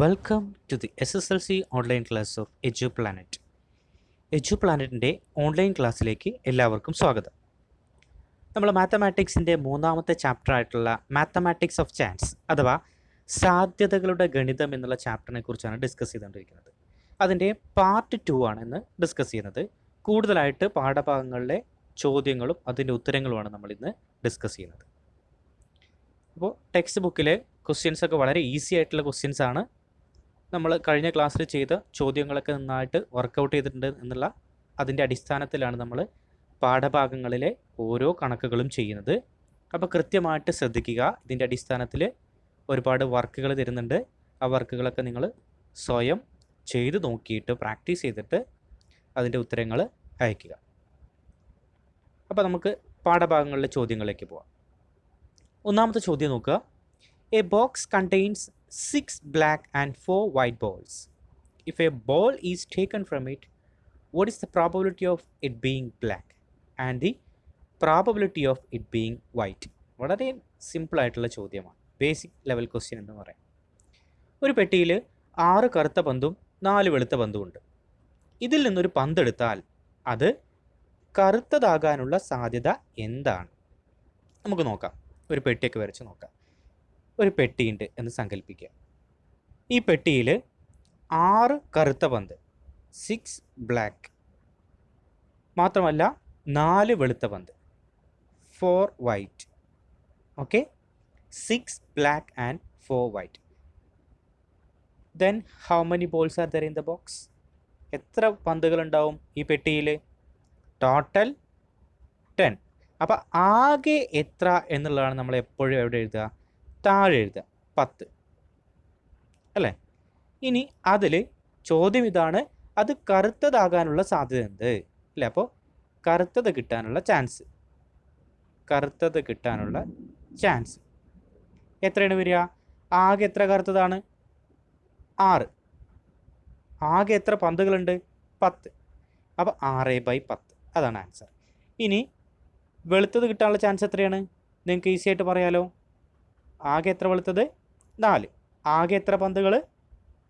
Welcome to the SSLC online class of EduPlanet. EduPlanetൻ്റെ online ക്ലാസ്സിലേക്ക് എല്ലാവർക്കും സ്വാഗതം. നമ്മൾ മാത്തമാറ്റിക്സിൻ്റെ മൂന്നാമത്തെ ചാപ്റ്റർ ആയിട്ടുള്ള മാത്തമാറ്റിക്സ് ഓഫ് ചാൻസ് അഥവാ സാധ്യതകളുടെ ഗണിതം എന്നുള്ള ചാപ്റ്ററിനെ കുറിച്ചാണ് ഡിസ്കസ് ചെയ്തുകൊണ്ടിരിക്കുന്നത്. അതിൻ്റെ പാർട്ട് 2 ആണ് ഇന്ന് ഡിസ്കസ് ചെയ്യുന്നത്. കൂടുതലായിട്ട് പാഠഭാഗങ്ങളിലെ ചോദ്യങ്ങളും അതിൻ്റെ ഉത്തരങ്ങളുമാണ് നമ്മൾ ഇന്ന് ഡിസ്കസ് ചെയ്യുന്നത്. അപ്പോൾ ടെക്സ്റ്റ് ബുക്കിലെ ക്വസ്റ്റ്യൻസ് ഒക്കെ വളരെ ഈസി ആയിട്ടുള്ള ക്വസ്റ്റ്യൻസ് ആണ്. നമ്മൾ കഴിഞ്ഞ ക്ലാസ്സിൽ ചെയ്ത ചോദ്യങ്ങളൊക്കെ നന്നായിട്ട് വർക്കൗട്ട് ചെയ്തിട്ടുണ്ട് എന്നുള്ള അതിൻ്റെ അടിസ്ഥാനത്തിലാണ് നമ്മൾ പാഠഭാഗങ്ങളിലെ ഓരോ കണക്കുകളും ചെയ്യുന്നത്. അപ്പോൾ കൃത്യമായിട്ട് ശ്രദ്ധിക്കുക. ഇതിൻ്റെ അടിസ്ഥാനത്തിൽ ഒരുപാട് വർക്കുകൾ തരുന്നുണ്ട്. ആ വർക്കുകളൊക്കെ നിങ്ങൾ സ്വയം ചെയ്ത് നോക്കിയിട്ട് പ്രാക്ടീസ് ചെയ്തിട്ട് അതിൻ്റെ ഉത്തരങ്ങൾ അയയ്ക്കുക. അപ്പോൾ നമുക്ക് പാഠഭാഗങ്ങളിലെ ചോദ്യങ്ങളിലേക്ക് പോവാം. ഒന്നാമത്തെ ചോദ്യം നോക്കുക. A box contains 6 black and 4 white balls. If a ball is taken from it, what is the probability of it being black and the probability of it being white? വളരെ സിമ്പിൾ ആയിട്ടുള്ള ചോദ്യമാണ്. ബേസിക് ലെവൽ ക്വസ്റ്റ്യൻ എന്ന് പറയാം. ഒരു പെട്ടിയിൽ 6 കറുത്ത പന്തും 4 വെളുത്ത പന്തും ഉണ്ട്. ഇതിൽ നിന്നൊരു പന്തെടുത്താൽ അത് കറുത്തതാകാനുള്ള സാധ്യത എന്താണ്? നമുക്ക് നോക്കാം. ഒരു പെട്ടിയൊക്കെ വരച്ച് നോക്കാം. ഒരു പെട്ടിയുണ്ട് എന്ന് സങ്കല്പിക്കുക. ഈ പെട്ടിയിൽ 6 കറുത്ത പന്ത്, 6 ബ്ലാക്ക്, മാത്രമല്ല 4 വെളുത്ത പന്ത്, 4 white. Okay, 6 black and 4 white. Then how many balls are there in the box? എത്ര പന്തുകൾ ഉണ്ടാവും ഈ പെട്ടിയിൽ? ടോട്ടൽ 10. അപ്പോൾ ആകെ എത്ര എന്നുള്ളതാണ് നമ്മൾ എപ്പോഴും എവിടെ എഴുതുക? താഴെ എഴുതുക, 10 അല്ലേ? ഇനി അതിൽ ചോദ്യം ഇതാണ്, അത് കറുത്തതാകാനുള്ള സാധ്യത എന്ത് അല്ലേ? അപ്പോൾ കറുത്തത് കിട്ടാനുള്ള ചാൻസ് എത്രയാണ് വരിക? ആകെ എത്ര കറുത്തതാണ്? 6. ആകെ എത്ര പന്തുകളുണ്ട്? 10. അപ്പോൾ 6/10 അതാണ് ആൻസർ. ഇനി വെളുത്തത് കിട്ടാനുള്ള ചാൻസ് എത്രയാണ്? നിങ്ങൾക്ക് ഈസി ആയിട്ട് പറയാലോ. ആകെ എത്ര വെളുത്തത്? 4. ആകെ എത്ര പന്തുകൾ?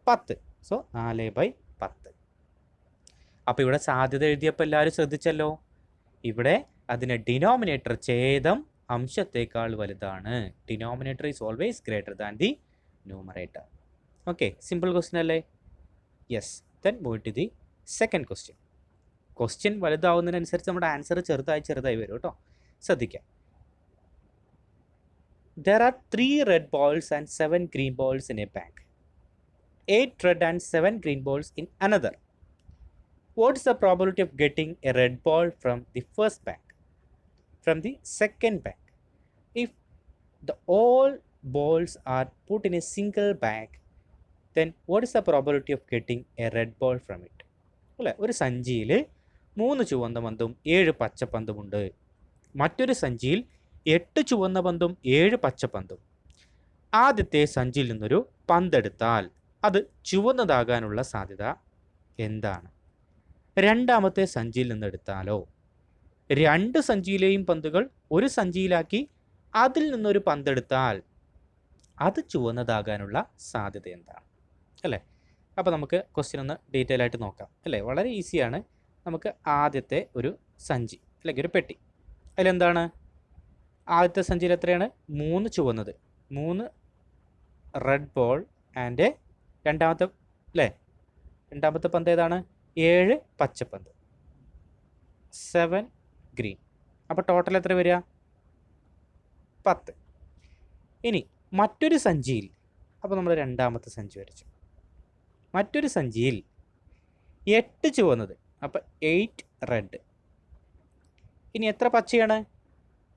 10. സോ 4/10. അപ്പോൾ ഇവിടെ സാധ്യത എഴുതിയപ്പോൾ എല്ലാവരും ശ്രദ്ധിച്ചല്ലോ. ഇവിടെ അതിന് ഡിനോമിനേറ്റർ ഛേദം അംശത്തേക്കാൾ വലുതാണ്. Denominator is always greater than the numerator. Okay, simple question അല്ലേ? Yes. Then move to the second question. Question വലുതാവുന്നതിനനുസരിച്ച് നമ്മുടെ ആൻസർ ചെറുതായി വരും കേട്ടോ. ശ്രദ്ധിക്കാം. There are 3 red balls and 7 green balls in a bag. 8 red and 7 green balls in another. What is the probability of getting a red ball from the first bag? From the second bag? If all balls are put in a single bag, then what is the probability of getting a red ball from it? അല്ലേ, ഒരു സഞ്ചിയിൽ 3 ചുവന്ന പന്തും 7 പച്ചപ്പന്തുമുണ്ട്. മറ്റൊരു സഞ്ചിയിൽ 8 ചുവന്ന പന്തും 7 പച്ചപ്പന്തും. ആദ്യത്തെ സഞ്ചിയിൽ നിന്നൊരു പന്തെടുത്താൽ അത് ചുവന്നതാകാനുള്ള സാധ്യത എന്താണ്? രണ്ടാമത്തെ സഞ്ചിയിൽ നിന്നെടുത്താലോ? 2 സഞ്ചിയിലെയും പന്തുകൾ ഒരു സഞ്ചിയിലാക്കി അതിൽ നിന്നൊരു പന്തെടുത്താൽ അത് ചുവന്നതാകാനുള്ള സാധ്യത എന്താണ്? അല്ലേ? അപ്പോൾ നമുക്ക് ക്വസ്റ്റ്യൻ ഒന്ന് ഡീറ്റെയിൽ ആയിട്ട് നോക്കാം അല്ലേ? വളരെ ഈസിയാണ്. നമുക്ക് ആദ്യത്തെ ഒരു സഞ്ചി അല്ലെങ്കിൽ ഒരു പെട്ടി, അതിലെന്താണ്? ആദ്യത്തെ സഞ്ചിയിൽ എത്രയാണ്? 3 ചുവന്നത്, 3 റെഡ് ബോൾ ആൻഡ് രണ്ടാമത്തെ പന്ത് ഏതാണ്? 7 പച്ചപ്പന്ത്, 7 ഗ്രീൻ. അപ്പോൾ ടോട്ടൽ എത്ര വരിക? 10. ഇനി മറ്റൊരു സഞ്ചിയിൽ, അപ്പോൾ നമ്മൾ രണ്ടാമത്തെ സഞ്ചി വരച്ചു. മറ്റൊരു സഞ്ചിയിൽ 8 ചുവന്നത്, അപ്പോൾ 8 റെഡ്. ഇനി എത്ര പച്ചയാണ്?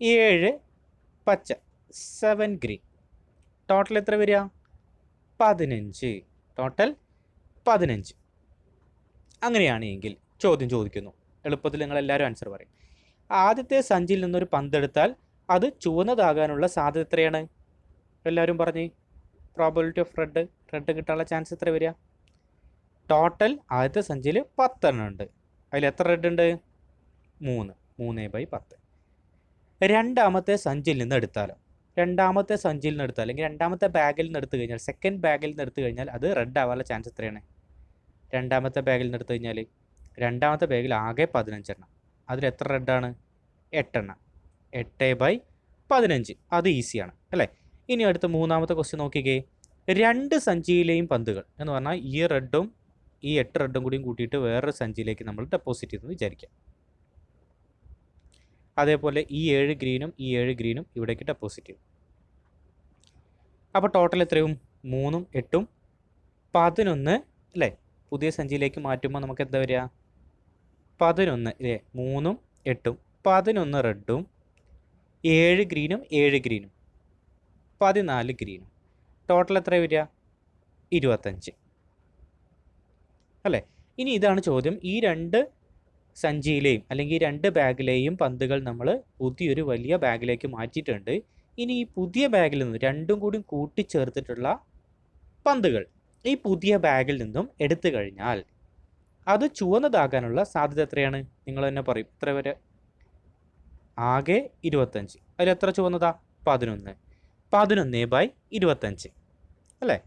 7 പച്ച, 7 ഗ്രീൻ. ടോട്ടൽ എത്ര വരിക? 15. ടോട്ടൽ 15. അങ്ങനെയാണ് എങ്കിൽ ചോദ്യം ചോദിക്കുന്നു. എളുപ്പത്തിൽ നിങ്ങളെല്ലാവരും ആൻസർ പറയും. ആദ്യത്തെ സഞ്ചിയിൽ നിന്നൊരു പന്തെടുത്താൽ അത് ചുവന്നതാകാനുള്ള സാധ്യത എത്രയാണ്? എല്ലാവരും പറഞ്ഞേ. പ്രോബബിലിറ്റി ഓഫ് റെഡ് കിട്ടാനുള്ള ചാൻസ് എത്ര വരിക? ടോട്ടൽ ആദ്യത്തെ സഞ്ചിയിൽ 10 എണ്ണം ഉണ്ട്. അതിൽ എത്ര റെഡ് ഉണ്ട്? 3. 3/10. രണ്ടാമത്തെ സഞ്ചിയിൽ നിന്ന് എടുത്താലോ? രണ്ടാമത്തെ സഞ്ചിയിൽ നിന്ന് എടുത്ത് അല്ലെങ്കിൽ രണ്ടാമത്തെ ബാഗിൽ നിന്ന് എടുത്തു കഴിഞ്ഞാൽ, സെക്കൻഡ് ബാഗിൽ നിന്ന് എടുത്തു കഴിഞ്ഞാൽ അത് റെഡ് ആവാനുള്ള ചാൻസ് എത്രയാണ്? രണ്ടാമത്തെ ബാഗിൽ നിന്ന് എടുത്തു കഴിഞ്ഞാൽ രണ്ടാമത്തെ ബാഗിൽ ആകെ 15 എണ്ണം. അതിൽ എത്ര റെഡാണ്? 8 എണ്ണം. 8/15. അത് ഈസിയാണ് അല്ലേ? ഇനി അടുത്ത മൂന്നാമത്തെ ക്വസ്റ്റ്യൻ നോക്കിക്കേ. 2 സഞ്ചിയിലെയും പന്തുകൾ എന്ന് പറഞ്ഞാൽ ഈ റെഡും ഈ 8 റെഡും കൂടിയും കൂട്ടിയിട്ട് വേറൊരു സഞ്ചിയിലേക്ക് നമ്മൾ ഡെപ്പോസിറ്റ് ചെയ്തെന്ന് വിചാരിക്കാം. അതേപോലെ ഈ 7 ഗ്രീനും ഈ 7 ഗ്രീനും ഇവിടേക്ക് ഡെപ്പോസിറ്റ് ചെയ്യും. അപ്പോൾ ടോട്ടൽ എത്രയും? 3ഉം 8ഉം 11 അല്ലേ? പുതിയ സഞ്ചിയിലേക്ക് മാറ്റുമ്പോൾ നമുക്ക് എന്താ വരിക? 11 അല്ലേ? 3ഉം 8ഉം 11 റെഡും 7 ഗ്രീനും 7 ഗ്രീനും 14 ഗ്രീനും. ടോട്ടൽ എത്ര വരിക? 25 അല്ലേ? ഇനി ഇതാണ് ചോദ്യം. ഈ 2 സഞ്ചിയിലെയും അല്ലെങ്കിൽ 2 ബാഗിലെയും പന്തുകൾ നമ്മൾ പുതിയൊരു വലിയ ബാഗിലേക്ക് മാറ്റിയിട്ടുണ്ട്. ഇനി ഈ പുതിയ ബാഗിൽ നിന്ന് രണ്ടും കൂടി കൂട്ടിച്ചേർത്തിട്ടുള്ള പന്തുകൾ ഈ പുതിയ ബാഗിൽ നിന്നും എടുത്തു കഴിഞ്ഞാൽ അത് ചുവന്നതാകാനുള്ള സാധ്യത എത്രയാണ്? നിങ്ങൾ തന്നെ പറയും. എത്ര വരെ? ആകെ 25. അതിൽ എത്ര ചുവന്നതാ? 11. 11/25 അല്ലേ?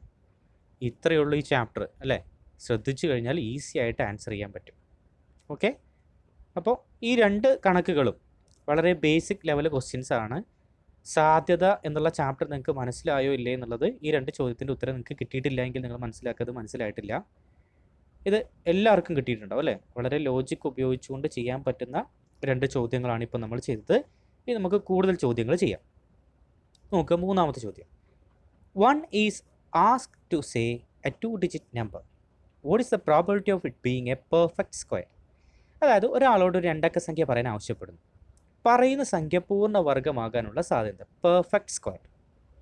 ഇത്രയേ ഉള്ളൂ ഈ ചാപ്റ്റർ അല്ലേ? ശ്രദ്ധിച്ചു കഴിഞ്ഞാൽ ഈസി ആയിട്ട് ആൻസർ ചെയ്യാൻ പറ്റും. ഓക്കെ, അപ്പോൾ ഈ 2 കണക്കുകളും വളരെ ബേസിക് ലെവൽ ക്വസ്റ്റ്യൻസ് ആണ്. സാധ്യത എന്നുള്ള ചാപ്റ്റർ നിങ്ങൾക്ക് മനസ്സിലായോ ഇല്ലേ എന്നുള്ളത് ഈ 2 ചോദ്യത്തിൻ്റെ ഉത്തരം നിങ്ങൾക്ക് കിട്ടിയിട്ടില്ല എങ്കിൽ നിങ്ങൾ മനസ്സിലാക്കിയത് മനസ്സിലായിട്ടില്ല. ഇത് എല്ലാവർക്കും കിട്ടിയിട്ടുണ്ടാവും അല്ലേ? വളരെ ലോജിക്ക് ഉപയോഗിച്ചുകൊണ്ട് ചെയ്യാൻ പറ്റുന്ന 2 ചോദ്യങ്ങളാണ് ഇപ്പോൾ നമ്മൾ ചെയ്തത്. ഇനി നമുക്ക് കൂടുതൽ ചോദ്യങ്ങൾ ചെയ്യാം. നോക്കുക, മൂന്നാമത്തെ ചോദ്യം. 1 is asked to say a 2-digit number. What is the probability of it being a perfect square? അതായത് ഒരാളോട് ഒരു 2 അക്ക സംഖ്യ പറയാൻ ആവശ്യപ്പെടുന്നു. പറയുന്ന സംഖ്യ പൂർണ്ണവർഗമാകാനുള്ള സാധ്യത, പെർഫെക്റ്റ് സ്ക്വയർ.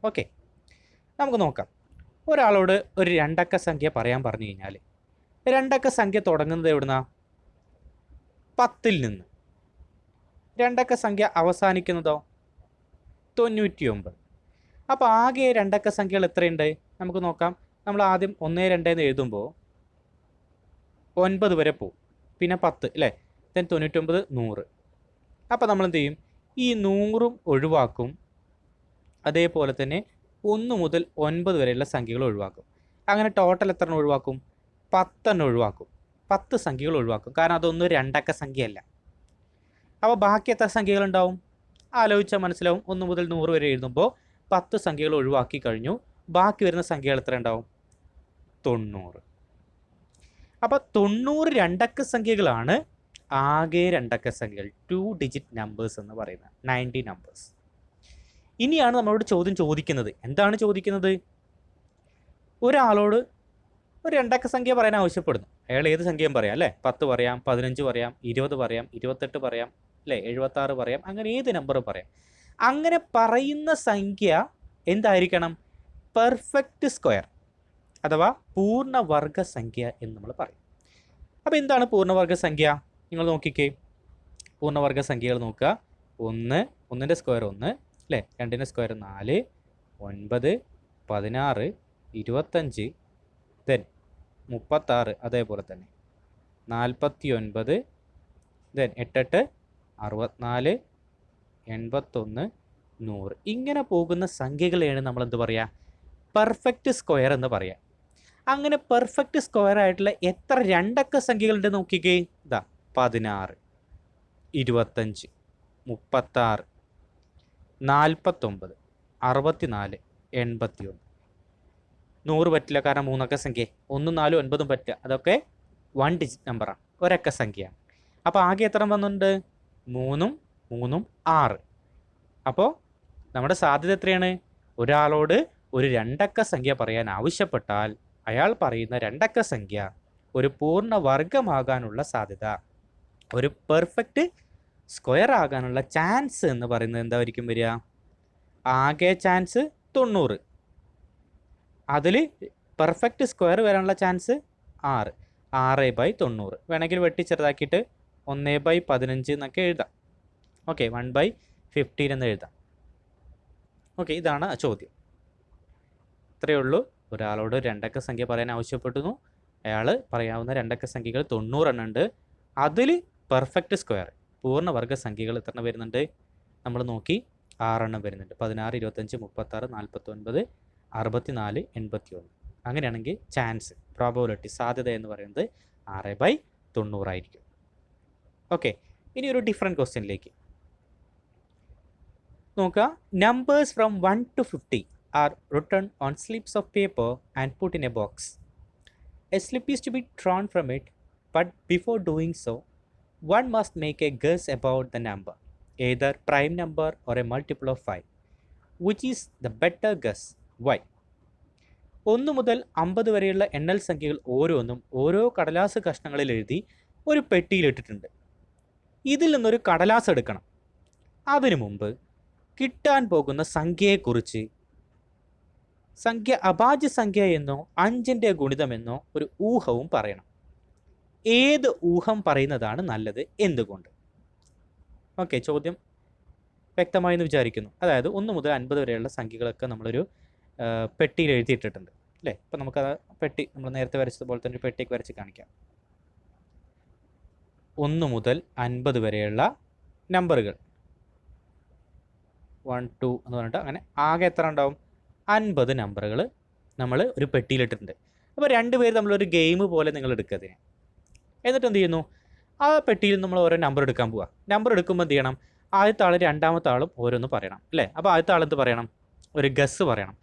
ഓക്കെ, നമുക്ക് നോക്കാം. ഒരാളോട് ഒരു 2 അക്ക സംഖ്യ പറയാൻ പറഞ്ഞു കഴിഞ്ഞാൽ 2 അക്ക സംഖ്യ തുടങ്ങുന്നത് എവിടുന്നാ? 10ൽ നിന്ന്. 2 അക്ക സംഖ്യ അവസാനിക്കുന്നതോ? 99. അപ്പോൾ ആകെ 2 അക്ക സംഖ്യകൾ എത്രയുണ്ട്? നമുക്ക് നോക്കാം. നമ്മൾ ആദ്യം 1, 2 എന്ന് എഴുതുമ്പോൾ 9 വരെ പോകും, പിന്നെ 10 അല്ലേ? ദെൻ 99, 100. അപ്പോൾ നമ്മൾ എന്ത് ചെയ്യും? ഈ 100ഉം ഒഴിവാക്കും. അതേപോലെ തന്നെ 1 മുതൽ 9 വരെയുള്ള സംഖ്യകൾ ഒഴിവാക്കും. അങ്ങനെ ടോട്ടൽ എത്ര ഒഴിവാക്കും? 10 ഒഴിവാക്കും. 10 സംഖ്യകൾ ഒഴിവാക്കും. കാരണം അതൊന്നും 2 അക്ക സംഖ്യയല്ല. അപ്പോൾ ബാക്കി എത്ര സംഖ്യകളുണ്ടാവും? ആലോചിച്ചാൽ മനസ്സിലാവും. 1 മുതൽ 100 വരെ എഴുതുമ്പോൾ 10 സംഖ്യകൾ ഒഴിവാക്കി കഴിഞ്ഞു. ബാക്കി വരുന്ന സംഖ്യകൾ എത്ര ഉണ്ടാവും? 90. അപ്പോൾ 90 2 അക്ക സംഖ്യകളാണ് ആകെ 2 അക്ക സംഖ്യകൾ, 2-digit നമ്പേഴ്സ് എന്ന് പറയുന്നത്, 90 നമ്പേഴ്സ്. ഇനിയാണ് നമ്മളോട് ചോദ്യം ചോദിക്കുന്നത്. എന്താണ് ചോദിക്കുന്നത്? ഒരാളോട് ഒരു 2 അക്ക സംഖ്യ പറയാൻ ആവശ്യപ്പെടുന്നു. അയാൾ ഏത് സംഖ്യയും പറയാം അല്ലേ? 10 പറയാം, 15 പറയാം, 20 പറയാം, 28 പറയാം അല്ലേ? 76 പറയാം. അങ്ങനെ ഏത് നമ്പർ പറയാം. അങ്ങനെ പറയുന്ന സംഖ്യ എന്തായിരിക്കണം? പെർഫെക്റ്റ് സ്ക്വയർ അഥവാ പൂർണ്ണവർഗ സംഖ്യ എന്ന് നമ്മൾ പറയും. അപ്പോൾ എന്താണ് പൂർണ്ണവർഗ സംഖ്യ? നിങ്ങൾ നോക്കിക്കേ. പൂർണ്ണവർഗ സംഖ്യകൾ നോക്കുക. 1, 1ൻ്റെ സ്ക്വയർ 1 അല്ലേ? 2ൻ്റെ സ്ക്വയർ 4, 9, 16, 25, ദെൻ 36, അതേപോലെ തന്നെ 49, ദെൻ 8, 64, 81, 100. ഇങ്ങനെ പോകുന്ന സംഖ്യകളെയാണ് നമ്മൾ എന്ത് പറയുക? പെർഫെക്റ്റ് സ്ക്വയർ എന്ന് പറയാം. അങ്ങനെ പെർഫെക്റ്റ് സ്ക്വയർ ആയിട്ടുള്ള എത്ര 2 അക്ക സംഖ്യകളുണ്ട് നോക്കിക്കേ. ഇതാ 16, 25, 36, 49, 64, 81. 100 പറ്റില്ല, കാരണം 3 അക്ക സംഖ്യ. 1, 4, 9 പറ്റില്ല. അതൊക്കെ 1-digit നമ്പറാണ്, ഒരക്ക സംഖ്യയാണ്. അപ്പോൾ ആകെ എത്ര വന്നിട്ടുണ്ട്? 3ഉം 3ഉം 6. അപ്പോൾ നമ്മുടെ സാധ്യത എത്രയാണ്? ഒരാളോട് ഒരു 2 അക്ക സംഖ്യ പറയാൻ ആവശ്യപ്പെട്ടാൽ അയാൾ പറയുന്ന 2 അക്ക സംഖ്യ ഒരു പൂർണ്ണവർഗമാകാനുള്ള സാധ്യത, ഒരു പെർഫെക്റ്റ് സ്ക്വയർ ആകാനുള്ള ചാൻസ് എന്ന് പറയുന്നത് എന്തായിരിക്കും വരിക? ആകെ ചാൻസ് 90. അതിൽ പെർഫെക്റ്റ് സ്ക്വയർ വരാനുള്ള ചാൻസ് 6. 6/90. വേണമെങ്കിൽ വെട്ടി ചെറുതാക്കിയിട്ട് 1/15 എന്നൊക്കെ എഴുതാം. ഓക്കെ, 1/15 എന്ന് എഴുതാം. ഓക്കെ, ഇതാണ് ചോദ്യം. ഇത്രയേ ഉള്ളൂ. ഒരാളോട് 2 അക്ക സംഖ്യ പറയാൻ ആവശ്യപ്പെടുന്നു. അയാൾ പറയാവുന്ന 2 അക്ക സംഖ്യകൾ 90 എണ്ണം ഉണ്ട്. അതിൽ പെർഫെക്റ്റ് സ്ക്വയർ പൂർണ്ണവർഗ സംഖ്യകൾ എത്ര വരുന്നുണ്ട്? നമ്മൾ നോക്കി. 6 വരുന്നുണ്ട്. 16, 25, 36, 49, 64, 81. അങ്ങനെയാണെങ്കിൽ ചാൻസ്, പ്രോബബിലിറ്റി, സാധ്യത എന്ന് പറയുന്നത് 6/90 ആയിരിക്കും. ഓക്കെ, ഇനി ഒരു ഡിഫറെൻറ്റ് ക്വസ്റ്റ്യനിലേക്ക് നോക്കുക. Numbers from 1 to 50 are written on slips of paper and put in a box. A slip is to be drawn from it, but before doing so, one must make a guess about the number, either prime number or a multiple of 5. Which is the better guess? Why? 1 മുതൽ 50 വരെയുള്ള എണ്ണൽ സംഖ്യകൾ ഓരോന്നും ഓരോ കടലാസ് കഷ്ണങ്ങളിൽ എഴുതി ഒരു പെട്ടിയിലിട്ടിട്ടുണ്ട്. ഇതിൽ നിന്നൊരു കടലാസ് എടുക്കണം. അതിനു മുമ്പ് കിട്ടാൻ പോകുന്ന സംഖ്യയെക്കുറിച്ച് സംഖ്യ അഭാജ്യ സംഖ്യ എന്നോ 5ൻ്റെ ഗുണിതമെന്നോ ഒരു ഊഹവും പറയണം. ഏത് ഊഹം പറയുന്നതാണ് നല്ലത്, എന്തുകൊണ്ട്? ഓക്കെ, ചോദ്യം വ്യക്തമായെന്ന് വിചാരിക്കുന്നു. അതായത് 1 മുതൽ 50 വരെയുള്ള സംഖ്യകളൊക്കെ നമ്മളൊരു പെട്ടിയിൽ എഴുതിയിട്ടിട്ടുണ്ട് അല്ലേ. അപ്പം നമുക്കത് പെട്ടി നമ്മൾ നേരത്തെ വരച്ചതുപോലെ തന്നെ ഒരു പെട്ടിക്ക് വരച്ച് കാണിക്കാം. 1 മുതൽ 50 വരെയുള്ള നമ്പറുകൾ 1, 2 എന്ന് പറഞ്ഞിട്ട് അങ്ങനെ ആകെ എത്ര ഉണ്ടാവും? 50 നമ്പറുകൾ നമ്മൾ ഒരു പെട്ടിയിലിട്ടിട്ടുണ്ട്. അപ്പോൾ 2 പേര് നമ്മളൊരു ഗെയിം പോലെ നിങ്ങൾ എടുക്കുക അതിനെ. എന്നിട്ട് എന്ത് ചെയ്യുന്നു? ആ പെട്ടിയിൽ നമ്മൾ ഓരോ നമ്പർ എടുക്കാൻ പോവുക. നമ്പർ എടുക്കുമ്പോൾ എന്ത് ചെയ്യണം? ആദ്യത്തെ ആൾ രണ്ടാമത്തെ ആളും ഓരോന്ന് പറയണം അല്ലേ. അപ്പോൾ ആദ്യത്തെ ആൾ എന്ത് പറയണം? ഒരു ഗസ് പറയണം.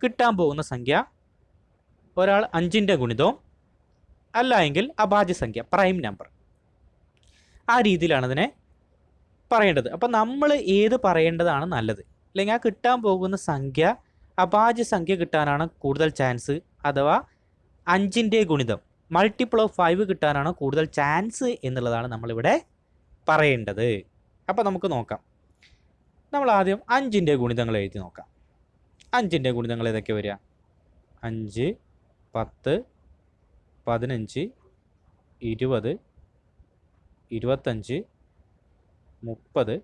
കിട്ടാൻ പോകുന്ന സംഖ്യ ഒരാൾ 5ൻ്റെ ഗുണിതവും അല്ല എങ്കിൽ അഭാജ്യ സംഖ്യ, പ്രൈം നമ്പർ. ആ രീതിയിലാണ് അതിനെ പറയേണ്ടത്. അപ്പം നമ്മൾ ഏത് പറയേണ്ടതാണ് നല്ലത്? അല്ലെങ്കിൽ ആ കിട്ടാൻ പോകുന്ന സംഖ്യ അഭാജ്യ സംഖ്യ കിട്ടാനാണ് കൂടുതൽ ചാൻസ്, അഥവാ 5ൻ്റെ ഗുണിതം മൾട്ടിപ്പിൾ ഓഫ് 5 കിട്ടാനാണ് കൂടുതൽ ചാൻസ് എന്നുള്ളതാണ് നമ്മളിവിടെ പറയേണ്ടത്. അപ്പം നമുക്ക് നോക്കാം. നമ്മൾ ആദ്യം 5ൻ്റെ ഗുണിതങ്ങൾ എഴുതി നോക്കാം. 5ൻ്റെ ഗുണിതങ്ങൾ ഏതൊക്കെ വരിക? 5, 10, 15, 20, 25, 30,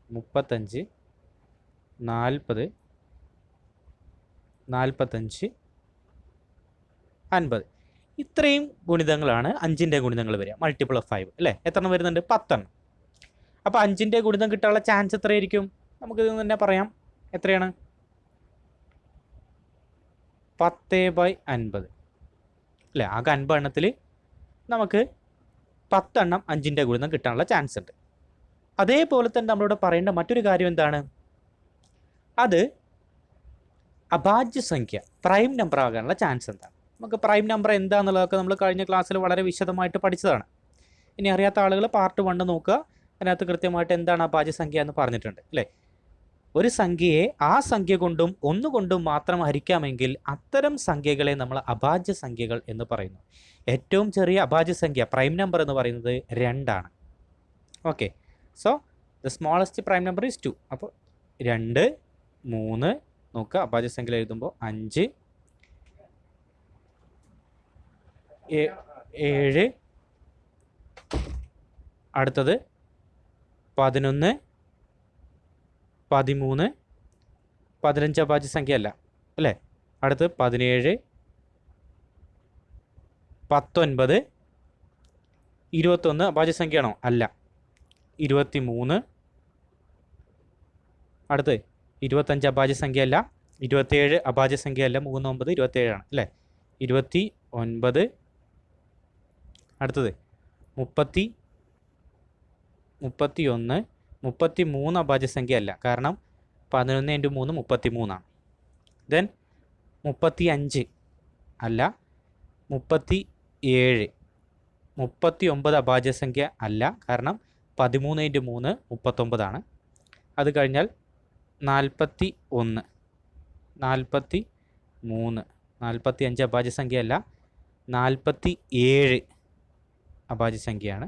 35, 40, 45, 50. ഇത്രയും ഗുണിതങ്ങളാണ് 5ൻ്റെ ഗുണിതങ്ങൾ വരിക, മൾട്ടിപ്പിൾ ഓഫ് 5 അല്ലേ. എത്ര എണ്ണം വരുന്നുണ്ട്? 10 എണ്ണം. അപ്പോൾ 5ൻ്റെ ഗുണിതം കിട്ടാനുള്ള ചാൻസ് എത്രയായിരിക്കും? നമുക്കിത് തന്നെ പറയാം. എത്രയാണ്? 10/50 അല്ലേ. ആകെ 50 എണ്ണത്തിൽ നമുക്ക് 10 എണ്ണം 5ൻ്റെ ഗുണിതം കിട്ടാനുള്ള ചാൻസ് ഉണ്ട്. അതേപോലെ തന്നെ നമ്മളിവിടെ പറയേണ്ട മറ്റൊരു കാര്യം എന്താണ്? അത് അഭാജ്യ സംഖ്യ, പ്രൈം നമ്പർ ആകാനുള്ള ചാൻസ് എന്താണ്? നമുക്ക് പ്രൈം നമ്പർ എന്താണെന്നുള്ളതൊക്കെ നമ്മൾ കഴിഞ്ഞ ക്ലാസ്സിൽ വളരെ വിശദമായിട്ട് പഠിച്ചതാണ്. ഇനി അറിയാത്ത ആളുകൾ പാർട്ട് 1 നോക്കുക. അതിനകത്ത് കൃത്യമായിട്ട് എന്താണ് അഭാജ്യ സംഖ്യ എന്ന് പറഞ്ഞിട്ടുണ്ട് അല്ലേ. ഒരു സംഖ്യയെ ആ സംഖ്യ കൊണ്ടും ഒന്നുകൊണ്ടും മാത്രം ഹരിക്കാമെങ്കിൽ അത്തരം സംഖ്യകളെ നമ്മൾ അഭാജ്യ സംഖ്യകൾ എന്ന് പറയുന്നു. ഏറ്റവും ചെറിയ അഭാജ്യ സംഖ്യ, പ്രൈം നമ്പർ എന്ന് പറയുന്നത് 2 ആണ്. Okay, so the smallest prime number is 2. അപ്പോൾ 2, 3 നോക്കുക. അഭാജ്യ സംഖ്യ എഴുതുമ്പോൾ 5, 7, അടുത്തത് 11, 13, 15 അഭാജ്യ സംഖ്യ അല്ല അല്ലേ. അടുത്ത് 17, 19, 21 അഭാജ്യ സംഖ്യയാണോ? അല്ല. 23, അടുത്ത് 25 അഭാജ്യ സംഖ്യ അല്ല. 27 അഭാജ്യ സംഖ്യ അല്ല. 3, 9, 27 ആണ് അല്ലേ. 29, അടുത്തത് 30, 31, 33 അഭാജ്യ സംഖ്യ അല്ല. കാരണം 11 × 3 33 ആണ്. ദെൻ 35 അല്ല. 37, 39 അഭാജ്യ സംഖ്യ അല്ല. കാരണം 13 × 3 39 ആണ്. അത് കഴിഞ്ഞാൽ 41, 43, 45 അഭാജ്യ സംഖ്യ അല്ല. 47 അഭാജ്യ സംഖ്യയാണ്.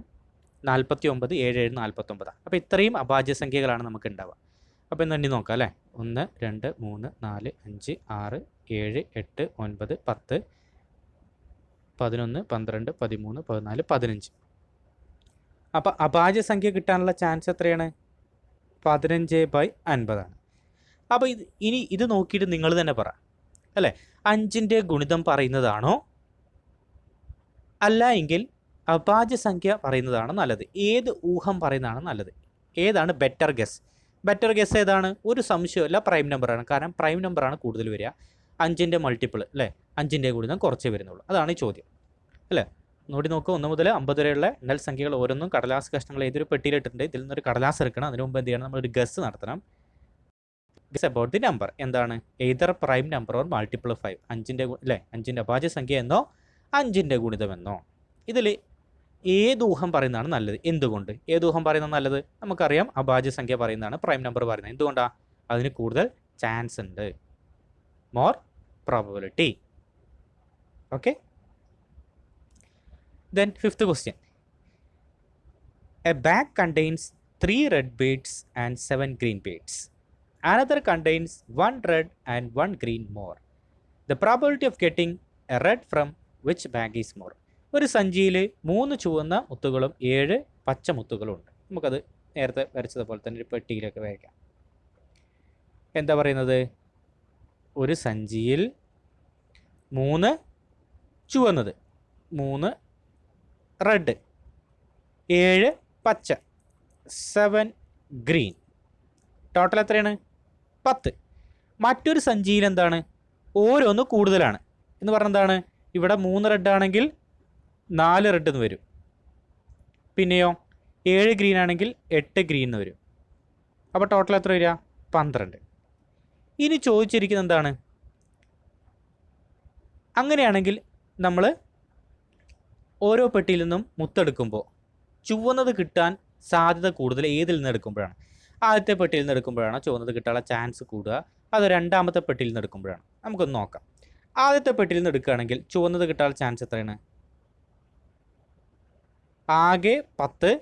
49, 7, 49. അപ്പോൾ ഇത്രയും അഭാജ്യ സംഖ്യകളാണ് നമുക്ക് ഉണ്ടാവുക. അപ്പോൾ ഇന്ന് എണ്ണി നോക്കാം അല്ലേ. 1, 2, 3, 4, 5, 6, 7, 8, 9, 10, 11, 12, 13, 14, 15. അപ്പോൾ അഭാജ്യ സംഖ്യ കിട്ടാനുള്ള ചാൻസ് എത്രയാണ്? 15/50 ആണ്. അപ്പോൾ ഇനി ഇത് നോക്കിയിട്ട് നിങ്ങൾ തന്നെ പറ അല്ലേ. 5ൻ്റെ ഗുണിതം പറയുന്നതാണോ അല്ല എങ്കിൽ അഭാജ്യ സംഖ്യ പറയുന്നതാണ് നല്ലത്? ഏത് ഊഹം പറയുന്നതാണ് നല്ലത്? ഏതാണ് ബെറ്റർ ഗസ്? ബെറ്റർ ഗസ് ഏതാണ്? ഒരു സംശയമല്ല, പ്രൈം നമ്പറാണ്. കാരണം പ്രൈം നമ്പറാണ് കൂടുതൽ വരിക. 5ൻ്റെ മൾട്ടിപ്പിൾ അല്ലേ, 5ൻ്റെ കൂടി നിന്ന് കുറച്ചേ വരുന്നുള്ളൂ. അതാണ് ഈ ചോദ്യം അല്ലേ. നോടി നോക്കുക, 1 മുതൽ 50 വരെയുള്ള എണ്ണൽ സംഖ്യകൾ ഓരോന്നും കടലാസ് കഷ്ണങ്ങൾ ഏതൊരു പെട്ടിയിലിട്ടുണ്ട്. ഇതിൽ നിന്നൊരു കടലാസ് എടുക്കണം. അതിന് മുമ്പ് എന്ത് ചെയ്യണം? നമ്മളൊരു ഗസ് നടത്തണം. Guess about the number. എന്താണ്? Either prime number or multiple of 5. 5ൻ്റെ അല്ലേ, 5ൻ്റെ അഭാജ്യ സംഖ്യ എന്നോ 5ൻ്റെ ഗുണിതമെന്നോ. ഇതിൽ ഏത് ഊഹം പറയുന്നതാണ് നല്ലത്? എന്തുകൊണ്ട് ഏത് ഊഹം പറയുന്നത് നല്ലത്? നമുക്കറിയാം അഭാജ്യ സംഖ്യ പറയുന്നതാണ് പ്രൈം നമ്പർ പറയുന്നത്. എന്തുകൊണ്ടാണ്? അതിന് കൂടുതൽ ചാൻസ് ഉണ്ട്, more probability. Okay. Then 5th question. A bag contains 3 red beads and 7 green beads. Another contains 1 red and 1 green more. The probability of getting a red from which bag is more? ഒരു സഞ്ചിയിൽ 3 ചുവന്ന മുത്തുകളും 7 പച്ച മുത്തുകളും ഉണ്ട്. നമുക്കത് നേരത്തെ വരച്ചതുപോലെ തന്നെ ഒരു പെട്ടിയിലൊക്കെ വരയ്ക്കാം. എന്താ പറയുന്നത്? ഒരു സഞ്ചിയിൽ 3 ചുവന്നത്, 3 റെഡ്, 7 പച്ച, 7 ഗ്രീൻ. ടോട്ടൽ എത്രയാണ്? 10. മറ്റൊരു സഞ്ചിയിൽ എന്താണ്? ഓരോന്ന് കൂടുതലാണ് എന്ന് പറഞ്ഞാൽ എന്താണ്? ഇവിടെ 3 റെഡ് ആണെങ്കിൽ 4 റെഡ് എന്ന് വരും. പിന്നെയോ 7 ഗ്രീൻ ആണെങ്കിൽ 8 ഗ്രീൻ എന്ന് വരും. അപ്പോൾ ടോട്ടൽ എത്ര വരിക? 12. ഇനി ചോദിച്ചിരിക്കുന്നത് എന്താണ്? അങ്ങനെയാണെങ്കിൽ നമ്മൾ ഓരോ പെട്ടിയിൽ നിന്നും മുത്തെടുക്കുമ്പോൾ ചുവന്നത് കിട്ടാൻ സാധ്യത കൂടുതൽ ഏതിൽ നിന്ന് എടുക്കുമ്പോഴാണ്? ആദ്യത്തെ പെട്ടിയിൽ നിന്ന് എടുക്കുമ്പോഴാണ് ചുവന്നത് കിട്ടാനുള്ള ചാൻസ് കൂടുക, അത് രണ്ടാമത്തെ പെട്ടിയിൽ നിന്ന് എടുക്കുമ്പോഴാണ്? നമുക്കൊന്ന് നോക്കാം. ആദ്യത്തെ പെട്ടിയിൽ നിന്ന് എടുക്കുകയാണെങ്കിൽ ചുവന്നത് കിട്ടാനുള്ള ചാൻസ് എത്രയാണ്? ആകെ 10,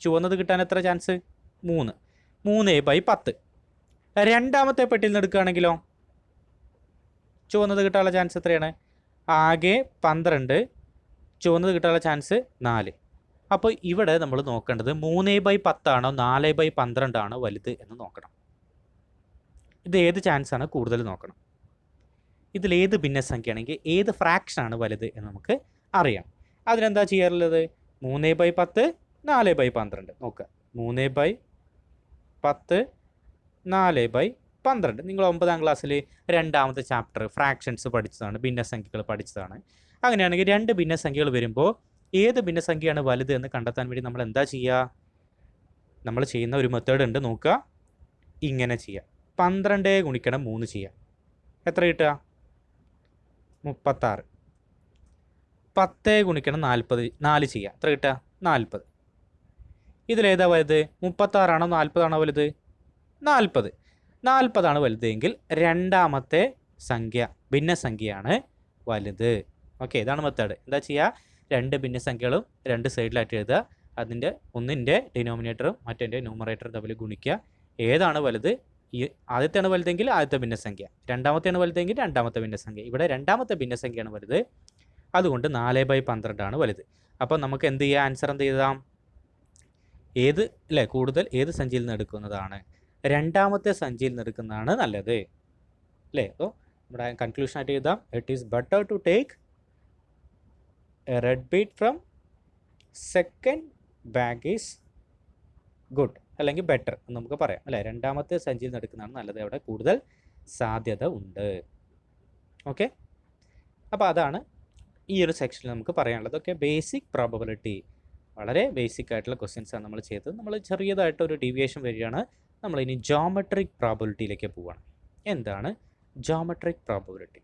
ചുവന്നത് കിട്ടാൻ എത്ര ചാൻസ്? 3. 3/10. രണ്ടാമത്തെ പെട്ടിയിൽ നിന്ന് എടുക്കുകയാണെങ്കിലോ ചുവന്നത് കിട്ടാനുള്ള ചാൻസ് എത്രയാണ്? ആകെ 12, ചുവന്നത് കിട്ടാനുള്ള ചാൻസ് 4. അപ്പോൾ ഇവിടെ നമ്മൾ നോക്കേണ്ടത് 3/10 ആണോ 4/12 ആണോ വലുത് എന്ന് നോക്കണം. ഇത് ഏത് ചാൻസാണ് കൂടുതൽ നോക്കണം. ഇതിലേത് ഭിന്നസംഖ്യയാണെങ്കിൽ ഏത് ഫ്രാക്ഷനാണ് വലുത് എന്ന് നമുക്ക് അറിയാം. അതിനെന്താ ചെയ്യാറുള്ളത്? 3/10, 4/12 നോക്കുക. 3/10, 4/12. നിങ്ങൾ 9ാം ക്ലാസ്സിൽ രണ്ടാമത്തെ ചാപ്റ്റർ ഫ്രാക്ഷൻസ് പഠിച്ചതാണ്, ഭിന്നസംഖ്യകൾ പഠിച്ചതാണ്. അങ്ങനെയാണെങ്കിൽ 2 ഭിന്നസംഖ്യകൾ വരുമ്പോൾ ഏത് ഭിന്നസംഖ്യയാണ് വലുത് എന്ന് കണ്ടെത്താൻ വേണ്ടി നമ്മൾ എന്താ ചെയ്യുക? നമ്മൾ ചെയ്യുന്ന ഒരു മെത്തേഡ് ഉണ്ട്, നോക്കുക. ഇങ്ങനെ ചെയ്യുക. 12 ഗുണിക്കണം 3 ചെയ്യുക. എത്ര കിട്ടുക? 36. 10 ഗുണിക്കണം 40, 4 ചെയ്യുക. എത്ര കിട്ടുക? 40. ഇതിലേതാ വലുത്? 36 ആണോ 40 ആണോ വലുത്? 40. 40 ആണ് വലുതെങ്കിൽ രണ്ടാമത്തെ സംഖ്യ ഭിന്നസംഖ്യയാണ് വലുത്. ഓക്കെ, ഇതാണ് മെത്തേഡ്. എന്താ ചെയ്യുക? 2 ഭിന്നസംഖ്യകളും 2 സൈഡിലായിട്ട് എഴുതുക. അതിൻ്റെ ഒന്നിൻ്റെ ഡിനോമിനേറ്ററും മറ്റേ ന്യൂമറേറ്ററും തമ്മിൽ ഗുണിക്കുക. ഏതാണ് വലുത്? ഈ ആദ്യത്തെയാണ് വലുതെങ്കിൽ ആദ്യത്തെ ഭിന്നസംഖ്യ, രണ്ടാമത്തെയാണ് വലുതെങ്കിൽ രണ്ടാമത്തെ ഭിന്നസംഖ്യ. ഇവിടെ രണ്ടാമത്തെ ഭിന്നസംഖ്യയാണ് വലുത്, അതുകൊണ്ട് 4/12 ആണ് വലുത്. അപ്പോൾ നമുക്ക് എന്ത് ചെയ്യാം? ആൻസർ എന്ത് ചെയ്താം? ഏത് അല്ലേ കൂടുതൽ ഏത് സഞ്ചിയിൽ നിന്ന് എടുക്കുന്നതാണ്? രണ്ടാമത്തെ സഞ്ചിയിൽ നിന്ന് എടുക്കുന്നതാണ് നല്ലത് അല്ലേ. അപ്പോൾ നമ്മുടെ കൺക്ലൂഷനായിട്ട് എഴുതാം. It is better to take a red bead from second bag is good, അല്ലെങ്കിൽ ബെറ്റർ എന്ന് നമുക്ക് പറയാം അല്ലേ. രണ്ടാമത്തെ സഞ്ചിയിൽ നിന്ന് എടുക്കുന്നതാണ് നല്ലത്, അവിടെ കൂടുതൽ സാധ്യത ഉണ്ട്. ഓക്കെ, അപ്പോൾ അതാണ് ഈ ഒരു സെക്ഷനിൽ നമുക്ക് പറയാനുള്ളത്. ഓക്കെ, ബേസിക് പ്രോബബിലിറ്റി, വളരെ ബേസിക് ആയിട്ടുള്ള ക്വസ്റ്റ്യൻസാണ് നമ്മൾ ചെയ്തത്. നമ്മൾ ചെറിയതായിട്ടൊരു ഡീവിയേഷൻ വരികയാണ്. നമ്മളിനി ജോമെട്രിക് പ്രോബബിലിറ്റിയിലേക്ക് പോവുകയാണ്. എന്താണ് ജോമെട്രിക് പ്രോബബിലിറ്റി?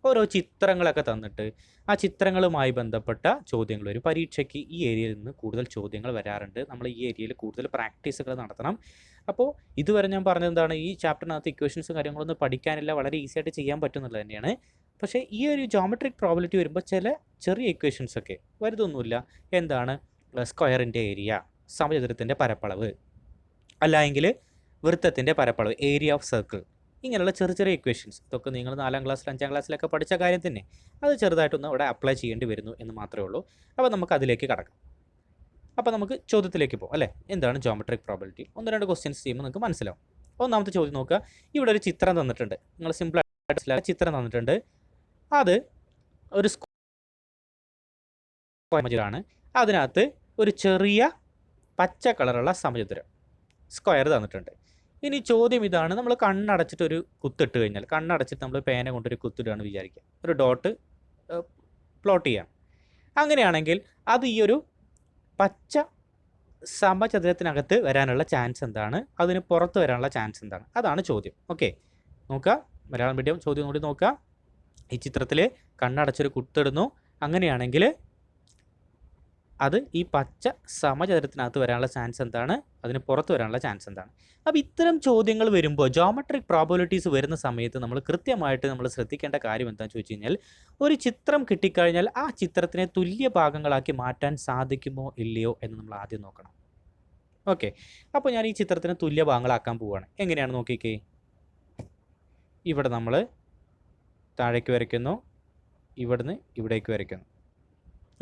ഓരോ ചിത്രങ്ങളൊക്കെ തന്നിട്ട് ആ ചിത്രങ്ങളുമായി ബന്ധപ്പെട്ട ചോദ്യങ്ങൾ വരും. പരീക്ഷയ്ക്ക് ഈ ഏരിയയിൽ നിന്ന് കൂടുതൽ ചോദ്യങ്ങൾ വരാറുണ്ട്. നമ്മൾ ഈ ഏരിയയിൽ കൂടുതൽ പ്രാക്ടീസുകൾ നടത്തണം. അപ്പോൾ ഇതുവരെ ഞാൻ പറഞ്ഞത് എന്താണ്? ഈ ചാപ്റ്ററിനകത്ത് ഇക്വേഷൻസും കാര്യങ്ങളൊന്നും പഠിക്കാനില്ല, വളരെ ഈസി ആയിട്ട് ചെയ്യാൻ പറ്റുന്നുള്ളത് തന്നെയാണ്. പക്ഷേ ഈ ഒരു ജോമെട്രിക് പ്രോബബിലിറ്റി വരുമ്പോൾ ചില ചെറിയ ഇക്വേഷൻസ് ഒക്കെ വരുതൊന്നുമില്ല. എന്താണ്? സ്ക്വയറിൻ്റെ ഏരിയ, സമചതുരത്തിൻ്റെ പരപ്പളവ്, അല്ലെങ്കിൽ വൃത്തത്തിൻ്റെ പരപ്പളവ്, ഏരിയ ഓഫ് സർക്കിൾ, ഇങ്ങനെയുള്ള ചെറിയ ചെറിയ ഇക്വേഷൻസ്. ഇതൊക്കെ നിങ്ങൾ 4ാം ക്ലാസ്സിൽ 5ാം ക്ലാസ്സിലൊക്കെ പഠിച്ച കാര്യം തന്നെ. അത് ചെറുതായിട്ടൊന്ന് ഇവിടെ അപ്ലൈ ചെയ്യേണ്ടി വരുന്നു എന്ന് മാത്രമേ ഉള്ളൂ. അപ്പോൾ നമുക്ക് അതിലേക്ക് കടക്കാം. അപ്പോൾ നമുക്ക് ചോദ്യത്തിലേക്ക് പോകും അല്ലേ. എന്താണ് ജോമെട്രിക് പ്രോബബിലിറ്റി? 1-2 ക്വസ്റ്റ്യൻസ് ചെയ്യുമ്പോൾ നിങ്ങൾക്ക് മനസ്സിലാവും. ഒന്നാമത്തെ ചോദ്യം നോക്കുക. ഇവിടെ ഒരു ചിത്രം തന്നിട്ടുണ്ട്. നിങ്ങൾ സിമ്പിളായിട്ട് ചിത്രം തന്നിട്ടുണ്ട്. അത് ഒരു സ്ക്വയറാണ്. അതിനകത്ത് ഒരു ചെറിയ പച്ച കളറുള്ള സമചതുരം സ്ക്വയർ തന്നിട്ടുണ്ട്. ഇനി ചോദ്യം ഇതാണ്, നമ്മൾ കണ്ണടച്ചിട്ട് ഒരു കുത്തിട്ട് കഴിഞ്ഞാൽ, കണ്ണടച്ചിട്ട് നമ്മൾ പേന കൊണ്ടൊരു കുത്തിടുകയാണ് വിചാരിക്കുക, ഒരു ഡോട്ട് പ്ലോട്ട് ചെയ്യാം. അങ്ങനെയാണെങ്കിൽ അത് ഈ ഒരു പച്ച സമചതുരത്തിനകത്ത് വരാനുള്ള ചാൻസ് എന്താണ്, അതിന് പുറത്ത് വരാനുള്ള ചാൻസ് എന്താണ്, അതാണ് ചോദ്യം. ഓക്കെ, നോക്കുക, മലയാളം മീഡിയം ചോദ്യം കൂടി നോക്കുക. ഈ ചിത്രത്തിൽ കണ്ണടച്ചൊരു കുത്തിടുന്നു, അങ്ങനെയാണെങ്കിൽ അത് ഈ പച്ച സമചതുരത്തിനകത്ത് വരാനുള്ള ചാൻസ് എന്താണ്, അതിന് പുറത്ത് വരാനുള്ള ചാൻസ് എന്താണ്. അപ്പോൾ ഇത്തരം ചോദ്യങ്ങൾ വരുമ്പോൾ, ജോമെട്രിക് പ്രോബബിലിറ്റീസ് വരുന്ന സമയത്ത് നമ്മൾ കൃത്യമായിട്ട് നമ്മൾ ശ്രദ്ധിക്കേണ്ട കാര്യം എന്താണെന്ന് ചോദിച്ചു കഴിഞ്ഞാൽ, ഒരു ചിത്രം കിട്ടിക്കഴിഞ്ഞാൽ ആ ചിത്രത്തിനെ തുല്യ ഭാഗങ്ങളാക്കി മാറ്റാൻ സാധിക്കുമോ ഇല്ലയോ എന്ന് നമ്മൾ ആദ്യം നോക്കണം. ഓക്കെ, അപ്പോൾ ഞാൻ ഈ ചിത്രത്തിനെ തുല്യ ഭാഗങ്ങളാക്കാൻ പോവുകയാണ്. എങ്ങനെയാണ് നോക്കിക്കേ, ഇവിടെ നമ്മൾ താഴേക്ക് വരയ്ക്കുന്നു, ഇവിടുന്ന് ഇവിടേക്ക് വരയ്ക്കുന്നു.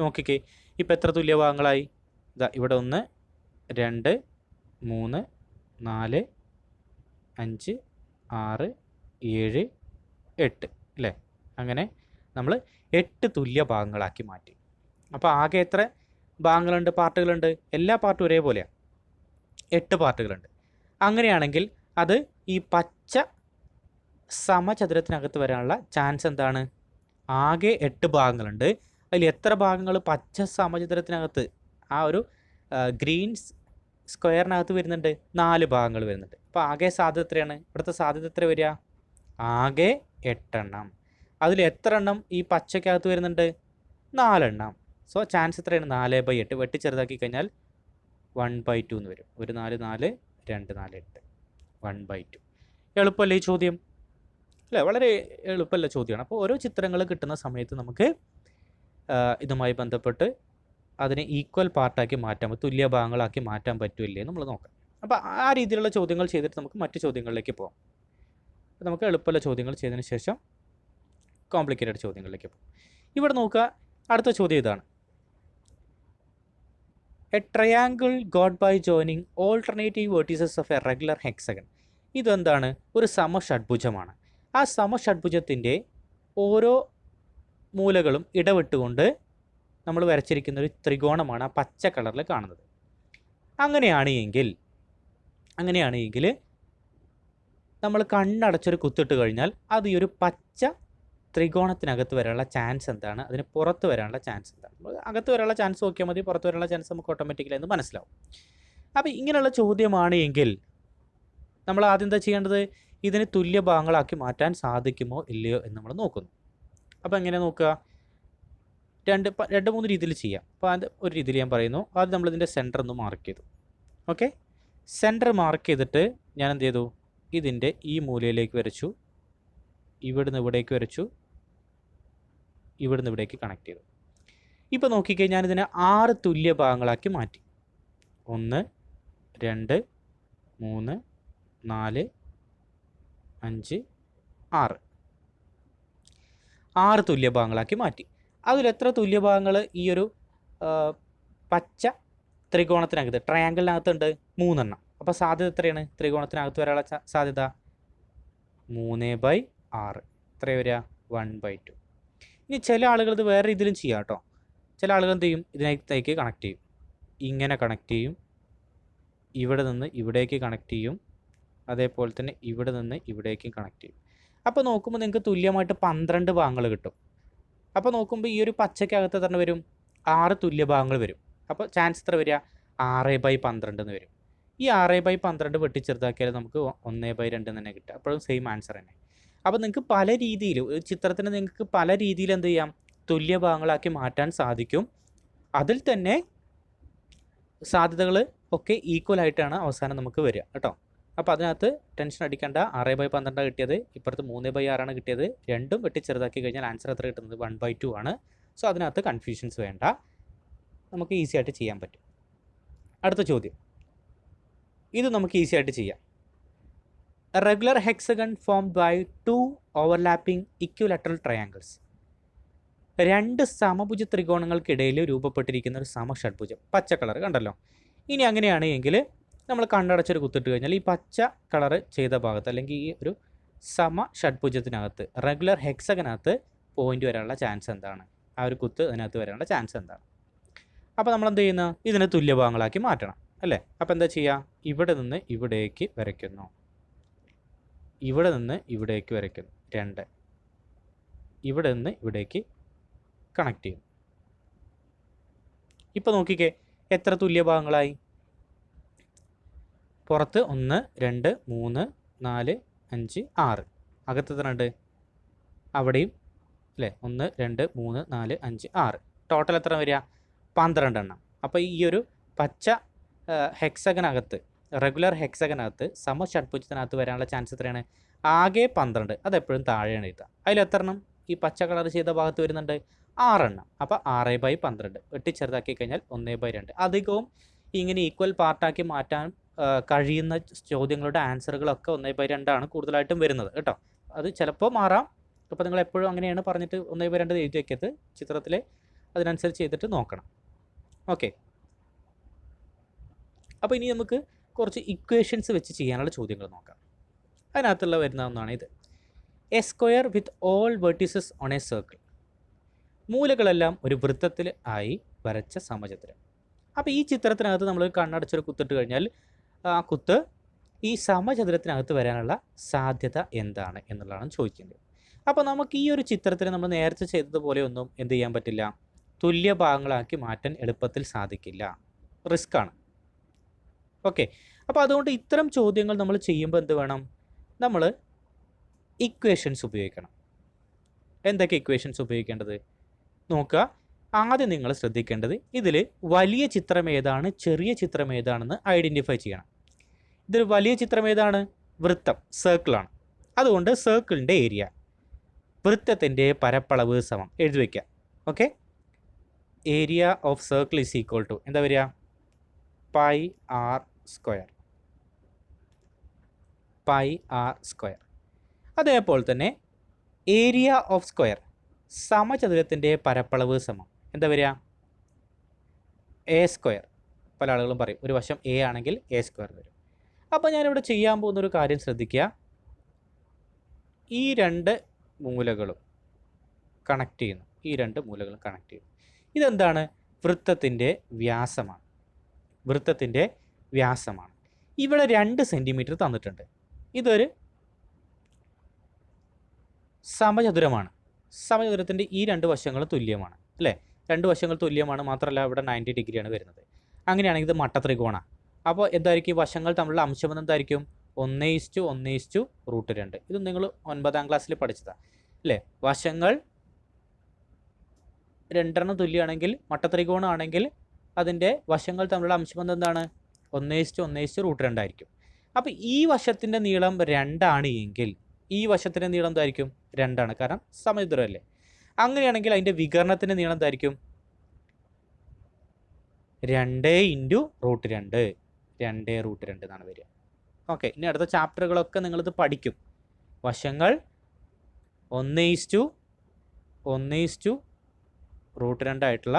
നോക്കിക്കേ, ഇപ്പോൾ എത്ര തുല്യ ഭാഗങ്ങളായി? ഇതാ ഇവിടെ 1 2 3 4 5 6 7 8 അല്ലേ? അങ്ങനെ നമ്മൾ 8 തുല്യ ഭാഗങ്ങളാക്കി മാറ്റി. അപ്പോൾ ആകെ എത്ര ഭാഗങ്ങളുണ്ട്, പാർട്ടുകളുണ്ട്? എല്ലാ പാർട്ടും ഒരേപോലെയാണ്, 8 പാർട്ടുകളുണ്ട്. അങ്ങനെയാണെങ്കിൽ അത് ഈ പച്ച സമചതുരത്തിനകത്ത് വരാനുള്ള ചാൻസ് എന്താണ്? ആകെ 8 ഭാഗങ്ങളുണ്ട്. അതിൽ എത്ര ഭാഗങ്ങൾ പച്ച സമചതുരത്തിനകത്ത്, ആ ഒരു ഗ്രീൻ സ്ക്വയറിനകത്ത് വരുന്നുണ്ട്? 4 ഭാഗങ്ങൾ വരുന്നുണ്ട്. അപ്പോൾ ആകെ സാധ്യത എത്രയാണ്? ഇവിടുത്തെ സാധ്യത എത്ര വരിക? ആകെ 8 എണ്ണം. അതിൽ എത്ര എണ്ണം ഈ പച്ചക്കകത്ത് വരുന്നുണ്ട്? 4 എണ്ണം. സോ ചാൻസ് എത്രയാണ്? 4/8. വെട്ടി ചെറുതാക്കി കഴിഞ്ഞാൽ 1/2 എന്ന് വരും. 1 4 4 2 4 8 1/2. എളുപ്പമല്ലേ ഈ ചോദ്യം? അല്ലേ, വളരെ എളുപ്പമുള്ള ചോദ്യമാണ്. അപ്പോൾ ഓരോ ചിത്രങ്ങൾ കിട്ടുന്ന സമയത്ത് നമുക്ക് ഇതുമായി ബന്ധപ്പെട്ട് അതിനെ ഈക്വൽ പാർട്ടാക്കി മാറ്റാൻ, തുല്യ ഭാഗങ്ങളാക്കി മാറ്റാൻ പറ്റില്ലേ നമ്മൾ നോക്കാം. അപ്പോൾ ആ രീതിയിലുള്ള ചോദ്യങ്ങൾ ചെയ്തിട്ട് നമുക്ക് മറ്റ് ചോദ്യങ്ങളിലേക്ക് പോകാം. നമുക്ക് എളുപ്പമുള്ള ചോദ്യങ്ങൾ ചെയ്തതിന് ശേഷം കോംപ്ലിക്കേറ്റഡ് ചോദ്യങ്ങളിലേക്ക് പോകും. ഇവിടെ നോക്കുക, അടുത്ത ചോദ്യം ഇതാണ്. A triangle got by joining alternative vertices of a regular hexagon. ഇതെന്താണ്? ഒരു സമഷഡ്ഭുജമാണ്. ആ സമഷഡ്ഭുജത്തിൻ്റെ ഓരോ മൂലകളും ഇടവിട്ടുകൊണ്ട് നമ്മൾ വരച്ചിരിക്കുന്ന ഒരു ത്രികോണമാണ് ആ പച്ച കളറിൽ കാണുന്നത്. അങ്ങനെയാണ് എങ്കിൽ നമ്മൾ കണ്ണടച്ചൊരു കുത്തിട്ട് കഴിഞ്ഞാൽ അത് ഈ ഒരു പച്ച ത്രികോണത്തിനകത്ത് വരാനുള്ള ചാൻസ് എന്താണ്, അതിന് പുറത്ത് വരാനുള്ള ചാൻസ് എന്താണ്? അകത്ത് വരാനുള്ള ചാൻസ് നോക്കിയാൽ മതി, പുറത്ത് വരാനുള്ള ചാൻസ് നമുക്ക് ഓട്ടോമാറ്റിക്കലി എന്ന് മനസ്സിലാവും. അപ്പോൾ ഇങ്ങനെയുള്ള ചോദ്യമാണ് എങ്കിൽ നമ്മൾ ആദ്യം എന്താ ചെയ്യേണ്ടത്? ഇതിന് തുല്യ ഭാഗങ്ങളാക്കി മാറ്റാൻ സാധിക്കുമോ ഇല്ലയോ എന്ന് നമ്മൾ നോക്കുന്നു. അപ്പോൾ എങ്ങനെ നോക്കുക? 2-3 രീതിയിൽ ചെയ്യാം. അപ്പോൾ അത് ഒരു രീതിയിൽ ഞാൻ പറയുന്നു. ആദ്യം നമ്മളിതിൻ്റെ സെൻറ്റർ ഒന്ന് മാർക്ക് ചെയ്തു. ഓക്കെ, സെൻറ്റർ മാർക്ക് ചെയ്തിട്ട് ഞാൻ എന്ത് ചെയ്തു? ഇതിൻ്റെ ഈ മൂലയിലേക്ക് വരച്ചു, ഇവിടുന്ന് ഇവിടേക്ക് വരച്ചു, ഇവിടുന്ന് ഇവിടേക്ക് കണക്ട് ചെയ്തു. ഇപ്പോൾ നോക്കിക്കഴിഞ്ഞാൽ ഞാനിതിനെ 6 തുല്യ ഭാഗങ്ങളാക്കി മാറ്റി. 1 2 3 4 5 6 തുല്യ ഭാഗങ്ങളാക്കി മാറ്റി. അതിലെത്ര തുല്യ ഭാഗങ്ങൾ ഈ ഒരു പച്ച ത്രികോണത്തിനകത്ത്, ട്രയാങ്കിളിനകത്തുണ്ട്? 3 എണ്ണം. അപ്പോൾ സാധ്യത എത്രയാണ് ത്രികോണത്തിനകത്ത് വരാനുള്ള സാധ്യത? 3/6. എത്ര വരിക? 1/2. ഇനി ചില ആളുകൾ ഇത് വേറെ രീതിയിലും ചെയ്യാം കേട്ടോ. ചില ആളുകൾ എന്ത് ചെയ്യും? ഇതിനകത്തേക്ക് കണക്ട് ചെയ്യും, ഇങ്ങനെ കണക്ട് ചെയ്യും, ഇവിടെ നിന്ന് ഇവിടേക്ക് കണക്ട് ചെയ്യും, അതേപോലെ തന്നെ ഇവിടെ നിന്ന് ഇവിടേക്കും കണക്ട് ചെയ്യും. അപ്പോൾ നോക്കുമ്പോൾ നിങ്ങൾക്ക് തുല്യമായിട്ട് 12 ഭാഗങ്ങൾ കിട്ടും. അപ്പോൾ നോക്കുമ്പോൾ ഈ ഒരു പച്ചക്കകത്ത് തന്നെ വരും 6 തുല്യ ഭാഗങ്ങൾ വരും. അപ്പോൾ ചാൻസ് എത്ര വരിക? 6/12 എന്ന് വരും. ഈ 6/12 വെട്ടിച്ചെറുതാക്കിയാൽ നമുക്ക് 1/2 തന്നെ കിട്ടുക. അപ്പോഴും സെയിം ആൻസർ തന്നെ. അപ്പോൾ നിങ്ങൾക്ക് പല രീതിയിൽ, ഒരു ചിത്രത്തിന് നിങ്ങൾക്ക് പല രീതിയിൽ എന്ത് ചെയ്യാം? തുല്യ ഭാഗങ്ങളാക്കി മാറ്റാൻ സാധിക്കും. അതിൽ തന്നെ സാധ്യതകൾ ഒക്കെ ഈക്വൽ ആയിട്ടാണ് അവസാനം നമുക്ക് വരിക കേട്ടോ. അപ്പോൾ അതിനകത്ത് ടെൻഷൻ അടിക്കേണ്ട. 6/12 കിട്ടിയത്, ഇപ്പുറത്ത് 3/6 കിട്ടിയത്. രണ്ടും വെട്ടി ചെറുതാക്കി കഴിഞ്ഞാൽ ആൻസർ എത്ര കിട്ടുന്നത്? 1/2 ആണ്. സോ അതിനകത്ത് കൺഫ്യൂഷൻസ് വേണ്ട, നമുക്ക് ഈസി ആയിട്ട് ചെയ്യാൻ പറ്റും. അടുത്ത ചോദ്യം, ഇത് നമുക്ക് ഈസി ആയിട്ട് ചെയ്യാം. A regular hexagon formed by 2 overlapping equilateral triangles. 2 സമഭുജ ത്രികോണങ്ങൾക്കിടയിൽ രൂപപ്പെട്ടിരിക്കുന്ന ഒരു സമഷഡ്ഭുജം. പച്ച കളർ കണ്ടല്ലോ. ഇനി അങ്ങനെയാണ് എങ്കിൽ നമ്മൾ കണ്ണടച്ചൊരു കുത്തിട്ട് കഴിഞ്ഞാൽ ഈ പച്ച കളറ് ചെയ്ത ഭാഗത്ത്, അല്ലെങ്കിൽ ഈ ഒരു സമഷഡ്ഭുജത്തിനകത്ത്, റെഗുലർ ഹെക്സഗനകത്ത് പോയിന്റ് വരാനുള്ള ചാൻസ് എന്താണ്? ആ ഒരു കുത്ത് അതിനകത്ത് വരാനുള്ള ചാൻസ് എന്താണ്? അപ്പോൾ നമ്മൾ എന്ത് ചെയ്യുന്നു? ഇതിനെ തുല്യ ഭാഗങ്ങളാക്കി മാറ്റണം അല്ലേ? അപ്പോൾ എന്താ ചെയ്യുക? ഇവിടെ നിന്ന് ഇവിടേക്ക് വരയ്ക്കുന്നു. ഇവിടെ നിന്ന് ഇവിടേക്ക് വരയ്ക്കുന്നു 2, ഇവിടെ നിന്ന് ഇവിടേക്ക് കണക്ട് ചെയ്യും. ഇപ്പോൾ നോക്കിക്കേ എത്ര തുല്യ ഭാഗങ്ങളായി. പുറത്ത് 1 2 3 4 5 6, അകത്ത് എത്ര ഉണ്ട്? അവിടെയും അല്ലേ 1 2 3 4 5 6, ടോട്ടൽ എത്ര വരിക? 12 എണ്ണം. അപ്പോൾ ഈ ഒരു പച്ച ഹെക്സഗനകത്ത്, റെഗുലർ ഹെക്സഗനകത്ത് സമഷഡ്ഭുജത്തിനകത്ത് വരാനുള്ള ചാൻസ് എത്രയാണ്? ആകെ 12. അതെപ്പോഴും താഴെയാണ് എഴുതുക. അതിലെത്ര എണ്ണം ഈ പച്ച കളർ ചെയ്ത ഭാഗത്ത് വരുന്നുണ്ട്? 6 എണ്ണം. അപ്പോൾ 6/12 വെട്ടിച്ചെറുതാക്കി കഴിഞ്ഞാൽ 1/2. അധികവും ഇങ്ങനെ ഈക്വൽ പാർട്ടാക്കി മാറ്റാൻ കഴിയുന്ന ചോദ്യങ്ങളുടെ ആൻസറുകളൊക്കെ 1/2 ആണ് കൂടുതലായിട്ടും വരുന്നത് കേട്ടോ. അത് ചിലപ്പോൾ മാറാം. അപ്പോൾ നിങ്ങൾ എപ്പോഴും അങ്ങനെയാണ് പറഞ്ഞിട്ട് 1/2 എഴുതി വയ്ക്കരുത്. ചിത്രത്തിൽ അതിനനുസരിച്ച് ചെയ്തിട്ട് നോക്കണം. ഓക്കെ, അപ്പോൾ ഇനി നമുക്ക് കുറച്ച് ഇക്വേഷൻസ് വെച്ച് ചെയ്യാനുള്ള ചോദ്യങ്ങൾ നോക്കാം. അതിനകത്തുള്ള വരുന്ന ഒന്നാണ് ഇത്. A square with all vertices on a circle. മൂലകളെല്ലാം ഒരു വൃത്തത്തിൽ ആയി വരച്ച സമചതുരം. അപ്പോൾ ഈ ചിത്രത്തിനകത്ത് നമ്മൾ കണ്ണടച്ചൊരു കുത്തിട്ട് കഴിഞ്ഞാൽ ആ കുത്ത് ഈ സമചതുരത്തിനകത്ത് വരാനുള്ള സാധ്യത എന്താണ് എന്നുള്ളതാണ് ചോദിക്കേണ്ടത്. അപ്പോൾ നമുക്ക് ഈ ഒരു ചിത്രത്തിന് നമ്മൾ നേരത്തെ ചെയ്തതുപോലെ ഒന്നും എന്ത് ചെയ്യാൻ പറ്റില്ല, തുല്യ ഭാഗങ്ങളാക്കി മാറ്റാൻ എളുപ്പത്തിൽ സാധിക്കില്ല, റിസ്ക്കാണ്. ഓക്കെ, അപ്പോൾ അതുകൊണ്ട് ഇത്തരം ചോദ്യങ്ങൾ നമ്മൾ ചെയ്യുമ്പോൾ എന്ത് വേണം, നമ്മൾ ഇക്വേഷൻസ് ഉപയോഗിക്കണം. എന്തൊക്കെ ഇക്വേഷൻസ് ഉപയോഗിക്കേണ്ടത് നോക്കുക. ആദ്യം നിങ്ങൾ ശ്രദ്ധിക്കേണ്ടത് ഇതിൽ വലിയ ചിത്രം ഏതാണ്, ചെറിയ ചിത്രം ഏതാണെന്ന് ഐഡൻറ്റിഫൈ ചെയ്യണം. ഇതിൽ വലിയ ചിത്രം ഏതാണ്? വൃത്തം, സർക്കിളാണ്. അതുകൊണ്ട് സർക്കിളിൻ്റെ ഏരിയ, വൃത്തത്തിൻ്റെ പരപ്പളവ് സമം എഴുതി വയ്ക്കുക. Okay, area of circle is equal to എന്താ വരിക? πr². πr². അതേപോലെ തന്നെ ഏരിയ ഓഫ് സ്ക്വയർ, സമചതുരത്തിൻ്റെ പരപ്പളവ് സമം എന്താ വരിക? a². പല ആളുകളും പറയും ഒരു വശം a ആണെങ്കിൽ a² വരും. അപ്പോൾ ഞാനിവിടെ ചെയ്യാൻ പോകുന്നൊരു കാര്യം ശ്രദ്ധിക്കുക. ഈ 2 മൂലകളും കണക്ട് ചെയ്യുന്നു. ഈ 2 മൂലകളും കണക്ട് ചെയ്യുന്നു. ഇതെന്താണ്? വൃത്തത്തിൻ്റെ വ്യാസമാണ്. വൃത്തത്തിൻ്റെ വ്യാസമാണ്. ഇവിടെ 2 സെൻറ്റിമീറ്റർ തന്നിട്ടുണ്ട്. ഇതൊരു സമചതുരമാണ്. സമചതുരത്തിൻ്റെ ഈ 2 വശങ്ങളും തുല്യമാണ് അല്ലേ? 2 വശങ്ങൾ തുല്യമാണ്. മാത്രമല്ല ഇവിടെ 90 ഡിഗ്രിയാണ് വരുന്നത്. അങ്ങനെയാണെങ്കിൽ ഇത് മട്ടത്രികോണമാണ്. അപ്പോൾ എന്തായിരിക്കും ഈ വശങ്ങൾ തമ്മിലുള്ള അംശബന്ധം എന്തായിരിക്കും? 1:1/√2. ഇത് നിങ്ങൾ 9ാം ക്ലാസ്സിൽ പഠിച്ചതാണ് അല്ലേ? വശങ്ങൾ 2 തുല്യമാണെങ്കിൽ മട്ടത്രികോണമാണെങ്കിൽ അതിൻ്റെ വശങ്ങൾ തമ്മിലുള്ള അംശബന്ധം എന്താണ്? 1:1/√2 ആയിരിക്കും. അപ്പോൾ ഈ വശത്തിൻ്റെ നീളം 2 ആണ് എങ്കിൽ ഈ വശത്തിൻ്റെ നീളം എന്തായിരിക്കും? 2 ആണ്, കാരണം സമചതുരമല്ലേ. അങ്ങനെയാണെങ്കിൽ അതിൻ്റെ വികരണത്തിൻ്റെ നീളം എന്തായിരിക്കും? 2 × √2 എന്നാണ് വരിക. ഓക്കെ, ഇനി അടുത്ത ചാപ്റ്ററുകളൊക്കെ നിങ്ങളിത് പഠിക്കും. വശങ്ങൾ 1:1/√2 ആയിട്ടുള്ള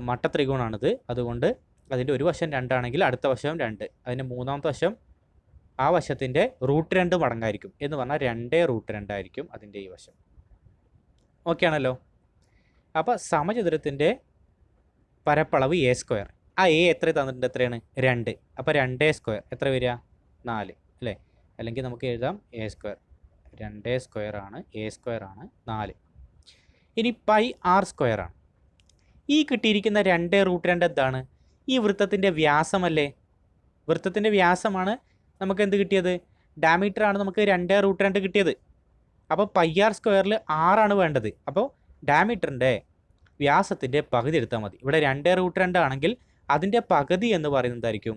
മട്ടത്രികോണാണിത്. അതുകൊണ്ട് അതിൻ്റെ ഒരു വശം 2 ആണെങ്കിൽ അടുത്ത വശം 2, അതിൻ്റെ മൂന്നാമത്തെ വശം ആ വശത്തിൻ്റെ √2 മടങ്ങായിരിക്കും. എന്ന് പറഞ്ഞാൽ 2√2 ആയിരിക്കും അതിൻ്റെ ഈ വശം. ഓക്കെ ആണല്ലോ. അപ്പോൾ സമചതുരത്തിൻ്റെ പരപ്പളവ് a². ആ a എത്ര തന്നിട്ടുണ്ട്? എത്രയാണ്? 2. അപ്പോൾ 2² എത്ര വരിക? 4 അല്ലേ? അല്ലെങ്കിൽ നമുക്ക് എഴുതാം a². 2² ആണ്, a² ആണ് 4. ഇനി πr² ആണ്. ഈ കിട്ടിയിരിക്കുന്ന 2√2 എന്താണ്? ഈ വൃത്തത്തിൻ്റെ വ്യാസമല്ലേ? വൃത്തത്തിൻ്റെ വ്യാസമാണ് നമുക്ക് എന്ത് കിട്ടിയത്? ഡയമീറ്റർ ആണ് നമുക്ക് 2√2 കിട്ടിയത്. അപ്പോൾ πr² 6 വേണ്ടത്. അപ്പോൾ ഡയമീറ്ററിൻ്റെ വ്യാസത്തിൻ്റെ പകുതി എടുത്താൽ മതി. ഇവിടെ 2√2 ആണെങ്കിൽ അതിൻ്റെ പകുതി എന്ന് പറയുന്നത് എന്തായിരിക്കും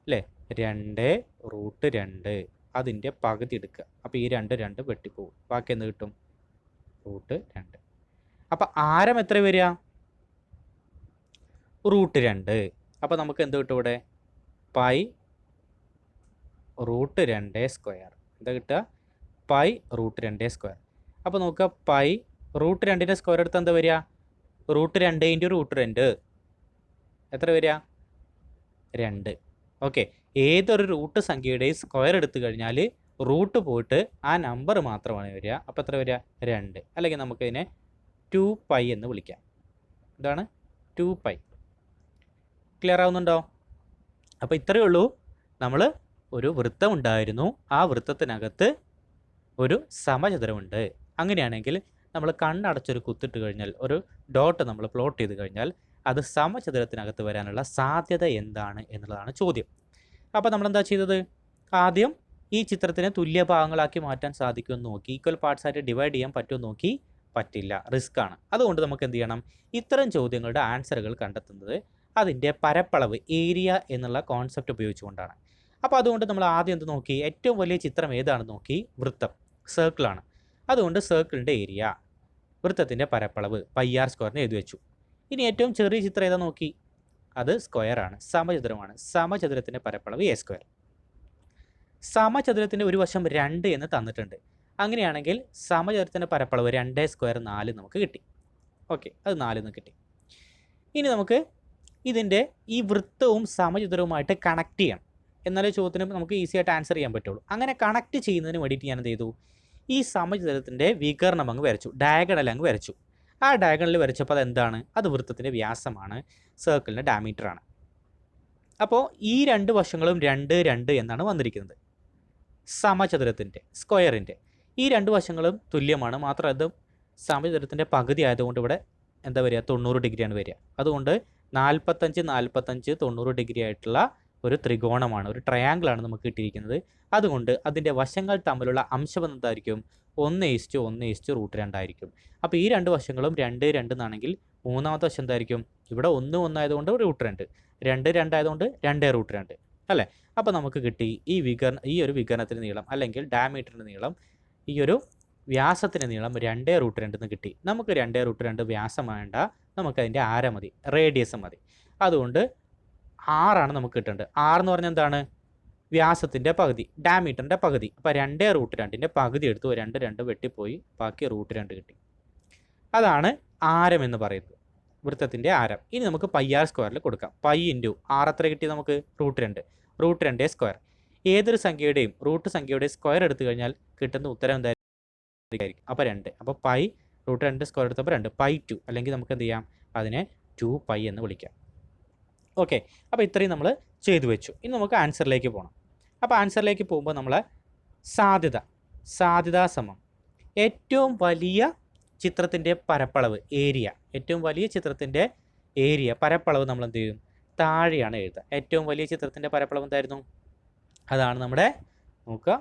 അല്ലേ? 2√2 അതിൻ്റെ പകുതി എടുക്കുക. അപ്പോൾ ഈ 2 വെട്ടിപ്പോകും. ബാക്കി എന്ത് കിട്ടും? √2. അപ്പോൾ ആരം എത്ര വരിക? √2. അപ്പോൾ നമുക്ക് എന്ത് കിട്ടും ഇവിടെ? π√2². എന്താ കിട്ടുക? π√2². അപ്പോൾ നോക്കുക, π√2 സ്ക്വയർ എടുത്താൽ എന്താ വരിക? √2 × √2 എത്ര വരിക? 2. ഓക്കെ, ഏതൊരു റൂട്ട് സംഖ്യയുടെയും സ്ക്വയർ എടുത്തു കഴിഞ്ഞാൽ റൂട്ട് പോയിട്ട് ആ നമ്പർ മാത്രമാണ് വരിക. അപ്പോൾ എത്ര വരിക? 2. അല്ലെങ്കിൽ നമുക്കിതിനെ 2π എന്ന് വിളിക്കാം. ഇതാണ് 2π. ക്ലിയർ ആവുന്നുണ്ടോ? അപ്പോൾ ഇത്രയേ ഉള്ളൂ. നമ്മൾ ഒരു വൃത്തം ഉണ്ടായിരുന്നു, ആ വൃത്തത്തിനകത്ത് ഒരു സമചതുരമുണ്ട്. അങ്ങനെയാണെങ്കിൽ നമ്മൾ കണ്ണടച്ചൊരു കുത്തിട്ട് കഴിഞ്ഞാൽ, ഒരു ഡോട്ട് നമ്മൾ പ്ലോട്ട് ചെയ്ത് കഴിഞ്ഞാൽ അത് സമചതുരത്തിനകത്ത് വരാനുള്ള സാധ്യത എന്താണ് എന്നുള്ളതാണ് ചോദ്യം. അപ്പോൾ നമ്മളെന്താ ചെയ്തത്? ആദ്യം ഈ ചിത്രത്തിനെ തുല്യ ഭാഗങ്ങളാക്കി മാറ്റാൻ സാധിക്കുമെന്ന് നോക്കി. ഈക്വൽ പാർട്സ് ആയിട്ട് ഡിവൈഡ് ചെയ്യാൻ പറ്റുമെന്ന് നോക്കി. പറ്റില്ല, റിസ്ക് ആണ്. അതുകൊണ്ട് നമുക്ക് എന്ത് ചെയ്യണം? ഇത്തരം ചോദ്യങ്ങളുടെ ആൻസറുകൾ കണ്ടെത്തുന്നത് അതിൻ്റെ പരപ്പളവ്, ഏരിയ എന്നുള്ള കോൺസെപ്റ്റ് ഉപയോഗിച്ചുകൊണ്ടാണ്. അപ്പോൾ അതുകൊണ്ട് നമ്മൾ ആദ്യം എന്ത് നോക്കി? ഏറ്റവും വലിയ ചിത്രം ഏതാണെന്ന് നോക്കി. വൃത്തം, സർക്കിളാണ്. അതുകൊണ്ട് സർക്കിളിൻ്റെ ഏരിയ, വൃത്തത്തിൻ്റെ പരപ്പളവ് πr² എഴുതി വെച്ചു. ഇനി ഏറ്റവും ചെറിയ ചിത്രം ഏതാ നോക്കി? അത് സ്ക്വയറാണ്, സമചതുരമാണ്. സമചതുരത്തിൻ്റെ പരപ്പളവ് a². സമചതുരത്തിൻ്റെ ഒരു വശം 2 എന്ന് തന്നിട്ടുണ്ട്. അങ്ങനെയാണെങ്കിൽ സമചതുരത്തിൻ്റെ പരപ്പളവ് 2² 4 നമുക്ക് കിട്ടി. ഓക്കെ, അത് 4 എന്ന് കിട്ടി. ഇനി നമുക്ക് ഇതിൻ്റെ ഈ വൃത്തവും സമചതുരവുമായിട്ട് കണക്ട് ചെയ്യണം. എന്നാലേ ചോദ്യത്തിന് നമുക്ക് ഈസി ആയിട്ട് ആൻസർ ചെയ്യാൻ പറ്റുള്ളൂ. അങ്ങനെ കണക്ട് ചെയ്യുന്നതിന് വേണ്ടിയിട്ട് ഞാൻ എന്ത് ചെയ്തു? ഈ സമചതുരത്തിൻ്റെ വികരണം അങ്ങ് വരച്ചു, ഡയഗണൽ അങ്ങ് വരച്ചു. ആ ഡയഗണൽ വരച്ചപ്പോൾ അതെന്താണ്? അത് വൃത്തത്തിൻ്റെ വ്യാസമാണ്, സർക്കിളിൻ്റെ ഡയമീറ്ററാണ്. അപ്പോൾ ഈ രണ്ട് വശങ്ങളും 2, 2 എന്നാണ് വന്നിരിക്കുന്നത്. സമചതുരത്തിൻ്റെ, സ്ക്വയറിൻ്റെ ഈ രണ്ട് വശങ്ങളും തുല്യമാണ്. മാത്രമല്ല ഇത് സമചതുരത്തിൻ്റെ പകുതി ആയതുകൊണ്ട് ഇവിടെ എന്താ വരിക? 90 ഡിഗ്രിയാണ് വരിക. അതുകൊണ്ട് 45, 45, 90 ഡിഗ്രി ആയിട്ടുള്ള ഒരു ത്രികോണമാണ്, ഒരു ട്രയാങ്കിളാണ് നമുക്ക് കിട്ടിയിരിക്കുന്നത്. അതുകൊണ്ട് അതിൻ്റെ വശങ്ങൾ തമ്മിലുള്ള അംശബന്ധം എന്തായിരിക്കും? 1:1:√2 ആയിരിക്കും. അപ്പോൾ ഈ രണ്ട് വശങ്ങളും 2, 2 എന്നാണെങ്കിൽ മൂന്നാമത്തെ വശം എന്തായിരിക്കും? ഇവിടെ 1, 1 ആയതുകൊണ്ട് √2, 2, 2 ആയതുകൊണ്ട് 2√2 അല്ലേ? അപ്പോൾ നമുക്ക് കിട്ടി ഈ ഒരു വികരണത്തിൻ്റെ നീളം അല്ലെങ്കിൽ ഡയമീറ്ററിൻ്റെ നീളം, ഈ ഒരു വ്യാസത്തിൻ്റെ നീളം 2√2 എന്ന് കിട്ടി. നമുക്ക് 2√2 വ്യാസം വേണ്ട, നമുക്കതിൻ്റെ ആരം മതി, റേഡിയസ് മതി. അതുകൊണ്ട് 6 ആണ് നമുക്ക് കിട്ടേണ്ടത്. 6 എന്ന് പറഞ്ഞാൽ എന്താണ്? വ്യാസത്തിൻ്റെ പകുതി, ഡയമീറ്ററിൻ്റെ പകുതി. അപ്പോൾ 2√2ൻ്റെ പകുതി എടുത്തു, 2, 2 വെട്ടിപ്പോയി, ബാക്കി √2 കിട്ടി. അതാണ് ആരം എന്ന് പറയുന്നത്, വൃത്തത്തിൻ്റെ ആരം. ഇനി നമുക്ക് πr² കൊടുക്കാം. π × 6 എത്ര കിട്ടി നമുക്ക്? √2, √2² ഏതൊരു സംഖ്യയുടെയും റൂട്ട് സംഖ്യയുടെ സ്ക്വയർ എടുത്തു കഴിഞ്ഞാൽ കിട്ടുന്ന ഉത്തരം എന്തായിരിക്കും? അപ്പോൾ 2. അപ്പോൾ π √2² എടുത്തപ്പോൾ 2, π2 അല്ലെങ്കിൽ നമുക്ക് എന്ത് ചെയ്യാം? അതിനെ 2π എന്ന് വിളിക്കാം. ഓക്കെ, അപ്പോൾ ഇത്രയും നമ്മൾ ചെയ്തു വെച്ചു. ഇനി നമുക്ക് ആൻസറിലേക്ക് പോകണം. അപ്പോൾ ആൻസറിലേക്ക് പോകുമ്പോൾ നമ്മൾ സാധ്യത സമം ഏറ്റവും വലിയ ചിത്രത്തിൻ്റെ പരപ്പളവ്, ഏരിയ, ഏറ്റവും വലിയ ചിത്രത്തിൻ്റെ ഏരിയ, പരപ്പളവ് നമ്മൾ എന്ത് ചെയ്യും? താഴെയാണ് എഴുതുക. ഏറ്റവും വലിയ ചിത്രത്തിൻ്റെ പരപ്പളവ് എന്തായിരുന്നു? അതാണ് നമ്മുടെ, നോക്കുക,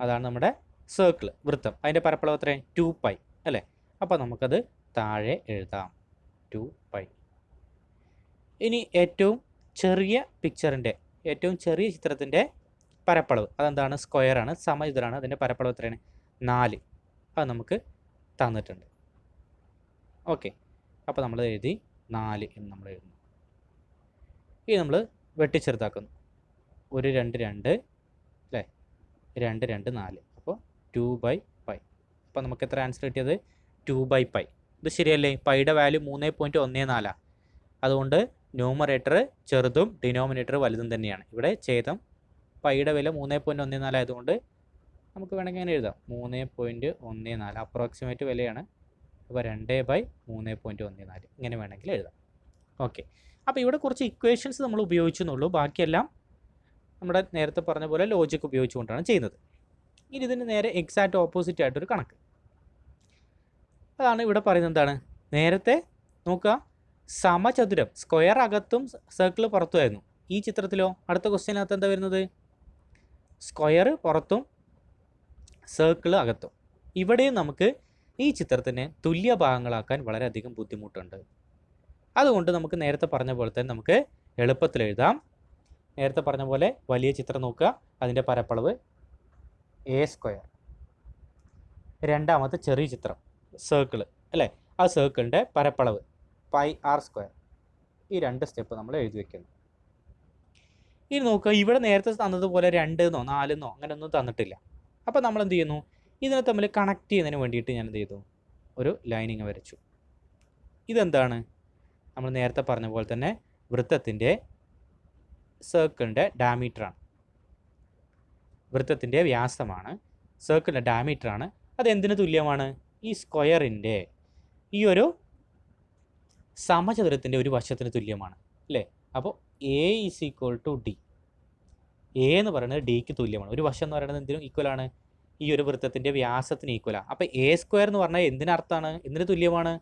അതാണ് നമ്മുടെ സർക്കിൾ, വൃത്തം. അതിൻ്റെ പരപ്പളവ് എത്രയാണ്? 2π അല്ലേ? അപ്പോൾ നമുക്കത് താഴെ എഴുതാം, 2π. ഇനി ഏറ്റവും ചെറിയ പിക്ചറിൻ്റെ, ഏറ്റവും ചെറിയ ചിത്രത്തിൻ്റെ പരപ്പളവ് അതെന്താണ്? സ്ക്വയറാണ്, സമചതുരമാണ്. അതിൻ്റെ പരപ്പളവ് എത്രയാണ്? 4. അത് നമുക്ക് തന്നിട്ടുണ്ട്. ഓക്കെ, അപ്പോൾ നമ്മൾ എഴുതി 4 എന്ന് നമ്മൾ എഴുതുന്നു. ഇനി നമ്മൾ വെട്ടിച്ചെറുതാക്കുന്നു. 1, 2, 2 അല്ലേ? 2, 2, 4. അപ്പോൾ 2/π. അപ്പോൾ നമുക്ക് എത്ര ആൻസർ കിട്ടിയത്? 2/π. ഇത് ശരിയല്ലേ? പൈയുടെ വാല്യൂ 3.14. അതുകൊണ്ട് ന്യൂമറേറ്റർ ചെറുതും ഡിനോമിനേറ്റർ വലുതും തന്നെയാണ്. ഇവിടെ ഛേദം പൈയുടെ വില 3.14 ആയതുകൊണ്ട് നമുക്ക് വേണമെങ്കിൽ അങ്ങനെ എഴുതാം, 3.14 അപ്രോക്സിമേറ്റ് വിലയാണ്. അപ്പോൾ 2/3.14 ഇങ്ങനെ വേണമെങ്കിൽ എഴുതാം. ഓക്കെ, അപ്പോൾ ഇവിടെ കുറച്ച് ഇക്വേഷൻസ് നമ്മൾ ഉപയോഗിച്ചെന്നുള്ളൂ, ബാക്കിയെല്ലാം നമ്മുടെ നേരത്തെ പറഞ്ഞ പോലെ ലോജിക് ഉപയോഗിച്ചുകൊണ്ടാണ് ചെയ്യുന്നത്. ഇനി ഇതിന് നേരെ എക്സാക്റ്റ് ഓപ്പോസിറ്റ് ആയിട്ടൊരു കണക്ക്, അതാണ് ഇവിടെ പറയുന്നത്. എന്താണ്? നേരത്തെ നോക്കുക, സമചതുരം സ്ക്വയർ അകത്തും സർക്കിൾ പുറത്തുമായിരുന്നു. ഈ ചിത്രത്തിലോ അടുത്ത ക്വസ്റ്റ്യനകത്ത് എന്താ വരുന്നത്? സ്ക്വയർ പുറത്തും സർക്കിൾ അകത്തും. ഇവിടെയും നമുക്ക് ഈ ചിത്രത്തിനെ തുല്യ ഭാഗങ്ങളാക്കാൻ വളരെയധികം ബുദ്ധിമുട്ടുണ്ട്. അതുകൊണ്ട് നമുക്ക് നേരത്തെ പറഞ്ഞ പോലെ തന്നെ നമുക്ക് എളുപ്പത്തിൽ എഴുതാം. നേരത്തെ പറഞ്ഞ പോലെ വലിയ ചിത്രം നോക്കുക, അതിൻ്റെ പരപ്പളവ് a². രണ്ടാമത്തെ ചെറിയ ചിത്രം സർക്കിൾ അല്ലേ? ആ സർക്കിളിൻ്റെ പരപ്പളവ് πr². ഈ 2 സ്റ്റെപ്പ് നമ്മൾ എഴുതി വയ്ക്കുന്നു. ഇനി നോക്കുക, ഇവിടെ നേരത്തെ തന്നതുപോലെ 2 എന്നോ 4 എന്നോ അങ്ങനെ ഒന്നും തന്നിട്ടില്ല. അപ്പോൾ നമ്മൾ എന്ത് ചെയ്യുന്നു? ഇതിനെ തമ്മിൽ കണക്ട് ചെയ്യുന്നതിന് വേണ്ടിയിട്ട് ഞാൻ എന്ത് ചെയ്തു? ഒരു ലൈനിങ് വരച്ചു. ഇതെന്താണ്? നമ്മൾ നേരത്തെ പറഞ്ഞ പോലെ തന്നെ വൃത്തത്തിൻ്റെ, സർക്കിളിൻ്റെ ഡയമീറ്ററാണ്, വൃത്തത്തിൻ്റെ വ്യാസമാണ്, സർക്കിളിൻ്റെ ഡയമീറ്ററാണ്. അത് എന്തിനു തുല്യമാണ്? ഈ സ്ക്വയറിൻ്റെ, ഈ ഒരു സമചതുരത്തിൻ്റെ ഒരു വശത്തിന് തുല്യമാണ് അല്ലേ? അപ്പോൾ A = D. എ എന്ന് പറയുന്നത് ഡിക്ക് തുല്യമാണ്. ഒരു വശം എന്ന് പറയുന്നത് എന്തിനും ഈക്വലാണ്? ഈ ഒരു വൃത്തത്തിൻ്റെ വ്യാസത്തിന് ഈക്വലാണ്. അപ്പോൾ എ സ്ക്വയർ എന്ന് പറഞ്ഞാൽ എന്തിനർത്ഥമാണ്? എന്തിന് തുല്യമാണ്?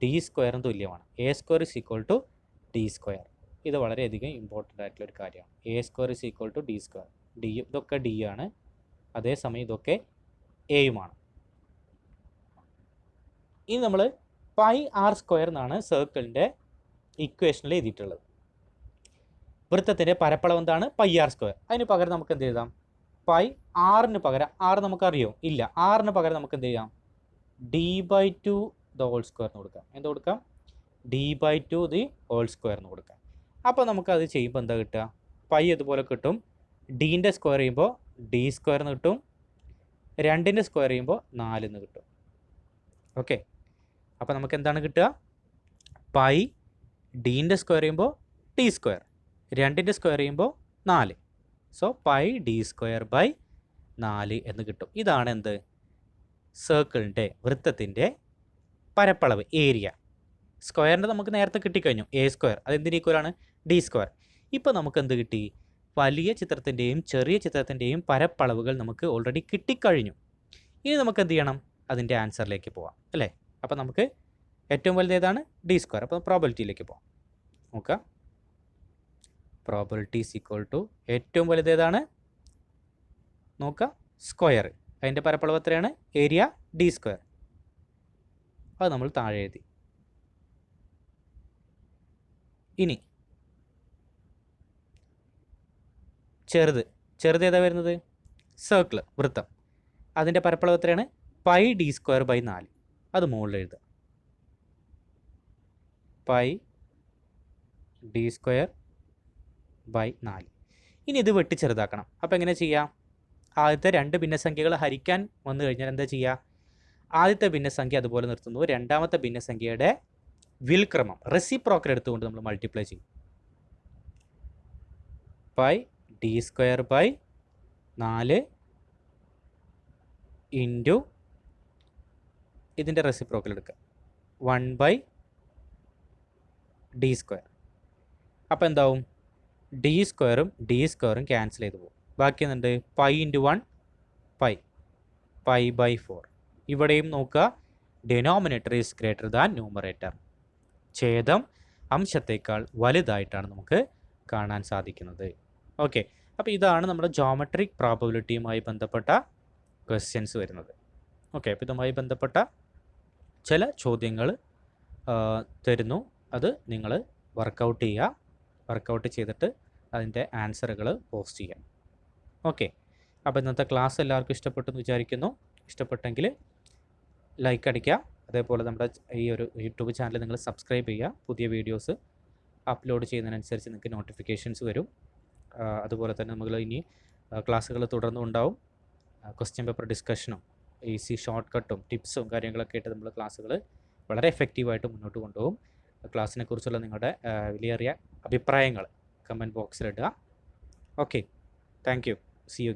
ഡി സ്ക്വയറിന് തുല്യമാണ്. A square is equal to D square. ഇത് വളരെയധികം ഇമ്പോർട്ടൻ്റ് ആയിട്ടുള്ള ഒരു കാര്യമാണ്. A square is equal to D square. D ഇതൊക്കെ ഡി ആണ്, അതേസമയം ഇതൊക്കെ എയുമാണ്. ഇനി നമ്മൾ പൈ ആർ സ്ക്വയർ എന്നാണ് സർക്കിളിൻ്റെ ഇക്വേഷനിൽ എഴുതിയിട്ടുള്ളത്. വൃത്തത്തിൻ്റെ പരപ്പളവ് എന്താണ്? Pi r square. അതിന് പകരം നമുക്ക് എന്ത് എഴുതാം? പൈ ആറിന് പകരം, ആറ് നമുക്കറിയോ? ഇല്ല. ആറിന് പകരം നമുക്ക് എന്ത് ചെയ്യാം? D by two the whole square എന്ന് കൊടുക്കാം. എന്ത് കൊടുക്കാം? D by two the whole square എന്ന് കൊടുക്കാം. അപ്പോൾ നമുക്കത് ചെയ്യുമ്പോൾ എന്താ കിട്ടുക? പൈ അതുപോലെ കിട്ടും. ഡീൻ്റെ സ്ക്വയർ ചെയ്യുമ്പോൾ ഡി സ്ക്വയർ എന്ന് കിട്ടും. 2ൻ്റെ സ്ക്വയർ ചെയ്യുമ്പോൾ 4 എന്ന് കിട്ടും. ഓക്കെ, അപ്പോൾ നമുക്ക് എന്താണ് കിട്ടുക? പൈ ഡീൻ്റെ സ്ക്വയർ ചെയ്യുമ്പോൾ ടി സ്ക്വയർ, 2ൻ്റെ സ്ക്വയർ ചെയ്യുമ്പോൾ 4. So pi D square by 4 എന്ന് കിട്ടും. ഇതാണ് എന്ത്? സർക്കിളിൻ്റെ, വൃത്തത്തിൻ്റെ പരപ്പളവ്, ഏരിയ. സ്ക്വയറിൻ്റെ നമുക്ക് നേരത്തെ കിട്ടിക്കഴിഞ്ഞു, എ സ്ക്വയർ. അതെന്തിന് ഈക്വലാണ്? D square. ഇപ്പോൾ നമുക്ക് എന്ത് കിട്ടി? വലിയ ചിത്രത്തിൻ്റെയും ചെറിയ ചിത്രത്തിൻ്റെയും പരപ്പളവുകൾ നമുക്ക് ഓൾറെഡി കിട്ടിക്കഴിഞ്ഞു. ഇനി നമുക്ക് എന്ത് ചെയ്യണം? അതിൻ്റെ ആൻസറിലേക്ക് പോവാം അല്ലേ? അപ്പോൾ നമുക്ക് ഏറ്റവും വലുത് ഏതാണ്? D square. അപ്പോൾ പ്രോബബിലിറ്റിയിലേക്ക് പോവാം. നോക്കുക, പ്രോബബിലിറ്റി ഈസ് ഈക്വൽ ടു ഏറ്റവും വലുത് ഏതാണ്? നോക്കുക, സ്ക്വയർ. അതിൻ്റെ പരപ്പളവ് എത്രയാണ്? Area D square. അത് നമ്മൾ താഴെ എഴുതി. ഇനി ചെറുത് ഏതാ വരുന്നത്? സർക്കിൾ, വൃത്തം. അതിൻ്റെ പരപ്പളവ് എത്രയാണ്? Pi D square by 4. അത് മുകളിൽ എഴുതുക. Pi D square by 4. ഇനി ഇത് വെട്ടി ചെറുതാക്കണം. അപ്പോൾ എങ്ങനെ ചെയ്യാം? ആദ്യത്തെ 2 ഭിന്നസംഖ്യകൾ ഹരിക്കാൻ വന്നു കഴിഞ്ഞാൽ എന്താ ചെയ്യുക? ആദ്യത്തെ ഭിന്നസംഖ്യ അതുപോലെ നിർത്തുന്നു. രണ്ടാമത്തെ ഭിന്നസംഖ്യയുടെ വിൽക്രമം, റെസിപ്രോക്കൽ എടുത്തുകൊണ്ട് നമ്മൾ മൾട്ടിപ്ലൈ ചെയ്യും. Pi D square by 4 into ഇതിൻ്റെ റെസിപ്രോക്കൽ എടുക്കുക, 1 ബൈ ഡി സ്ക്വയർ. അപ്പോൾ എന്താവും? ഡി സ്ക്വയറും ക്യാൻസൽ ചെയ്ത് പോകും. ബാക്കി എന്തുണ്ട്? Pi into 1 pi by 4. ഇവിടെയും നോക്കുക, denominator is greater than numerator. ഛേദം അംശത്തേക്കാൾ വലുതായിട്ടാണ് നമുക്ക് കാണാൻ സാധിക്കുന്നത്. ഓക്കെ, അപ്പോൾ ഇതാണ് നമ്മുടെ ജോമെട്രിക് പ്രോബബിലിറ്റിയുമായി ബന്ധപ്പെട്ട ക്വസ്റ്റ്യൻസ് വരുന്നത്. ഓക്കെ, അപ്പോൾ ഇതുമായി ബന്ധപ്പെട്ട ചില ചോദ്യങ്ങൾ തരുന്നു. അത് നിങ്ങൾ വർക്കൗട്ട് ചെയ്യുക. വർക്കൗട്ട് ചെയ്തിട്ട് അതിൻ്റെ ആൻസറുകൾ പോസ്റ്റ് ചെയ്യാം. ഓക്കെ, അപ്പോൾ ഇന്നത്തെ ക്ലാസ് എല്ലാവർക്കും ഇഷ്ടപ്പെട്ടെന്ന് വിചാരിക്കുന്നു. ഇഷ്ടപ്പെട്ടെങ്കിൽ ലൈക്ക് അടിക്കുക. അതേപോലെ നമ്മുടെ ഈ ഒരു യൂട്യൂബ് ചാനൽ നിങ്ങൾ സബ്സ്ക്രൈബ് ചെയ്യുക. പുതിയ വീഡിയോസ് അപ്ലോഡ് ചെയ്യുന്നതിനനുസരിച്ച് നിങ്ങൾക്ക് നോട്ടിഫിക്കേഷൻസ് വരും. അതുപോലെ തന്നെ നമ്മൾ ഇനി ക്ലാസ്സുകൾ തുടർന്നും ഉണ്ടാവും. ക്വസ്റ്റ്യൻ പേപ്പർ ഡിസ്കഷനും ഈസി ഷോർട്ട് കട്ടും ടിപ്സും കാര്യങ്ങളൊക്കെ ആയിട്ട് നമ്മൾ ക്ലാസ്സുകൾ വളരെ എഫക്റ്റീവായിട്ട് മുന്നോട്ട് കൊണ്ടുപോകും. ക്ലാസ്സിനെ കുറിച്ചുള്ള നിങ്ങളുടെ വിലയേറിയ അഭിപ്രായങ്ങൾ കമൻറ്റ് ബോക്സിലിടുക. Okay, thank you. See U.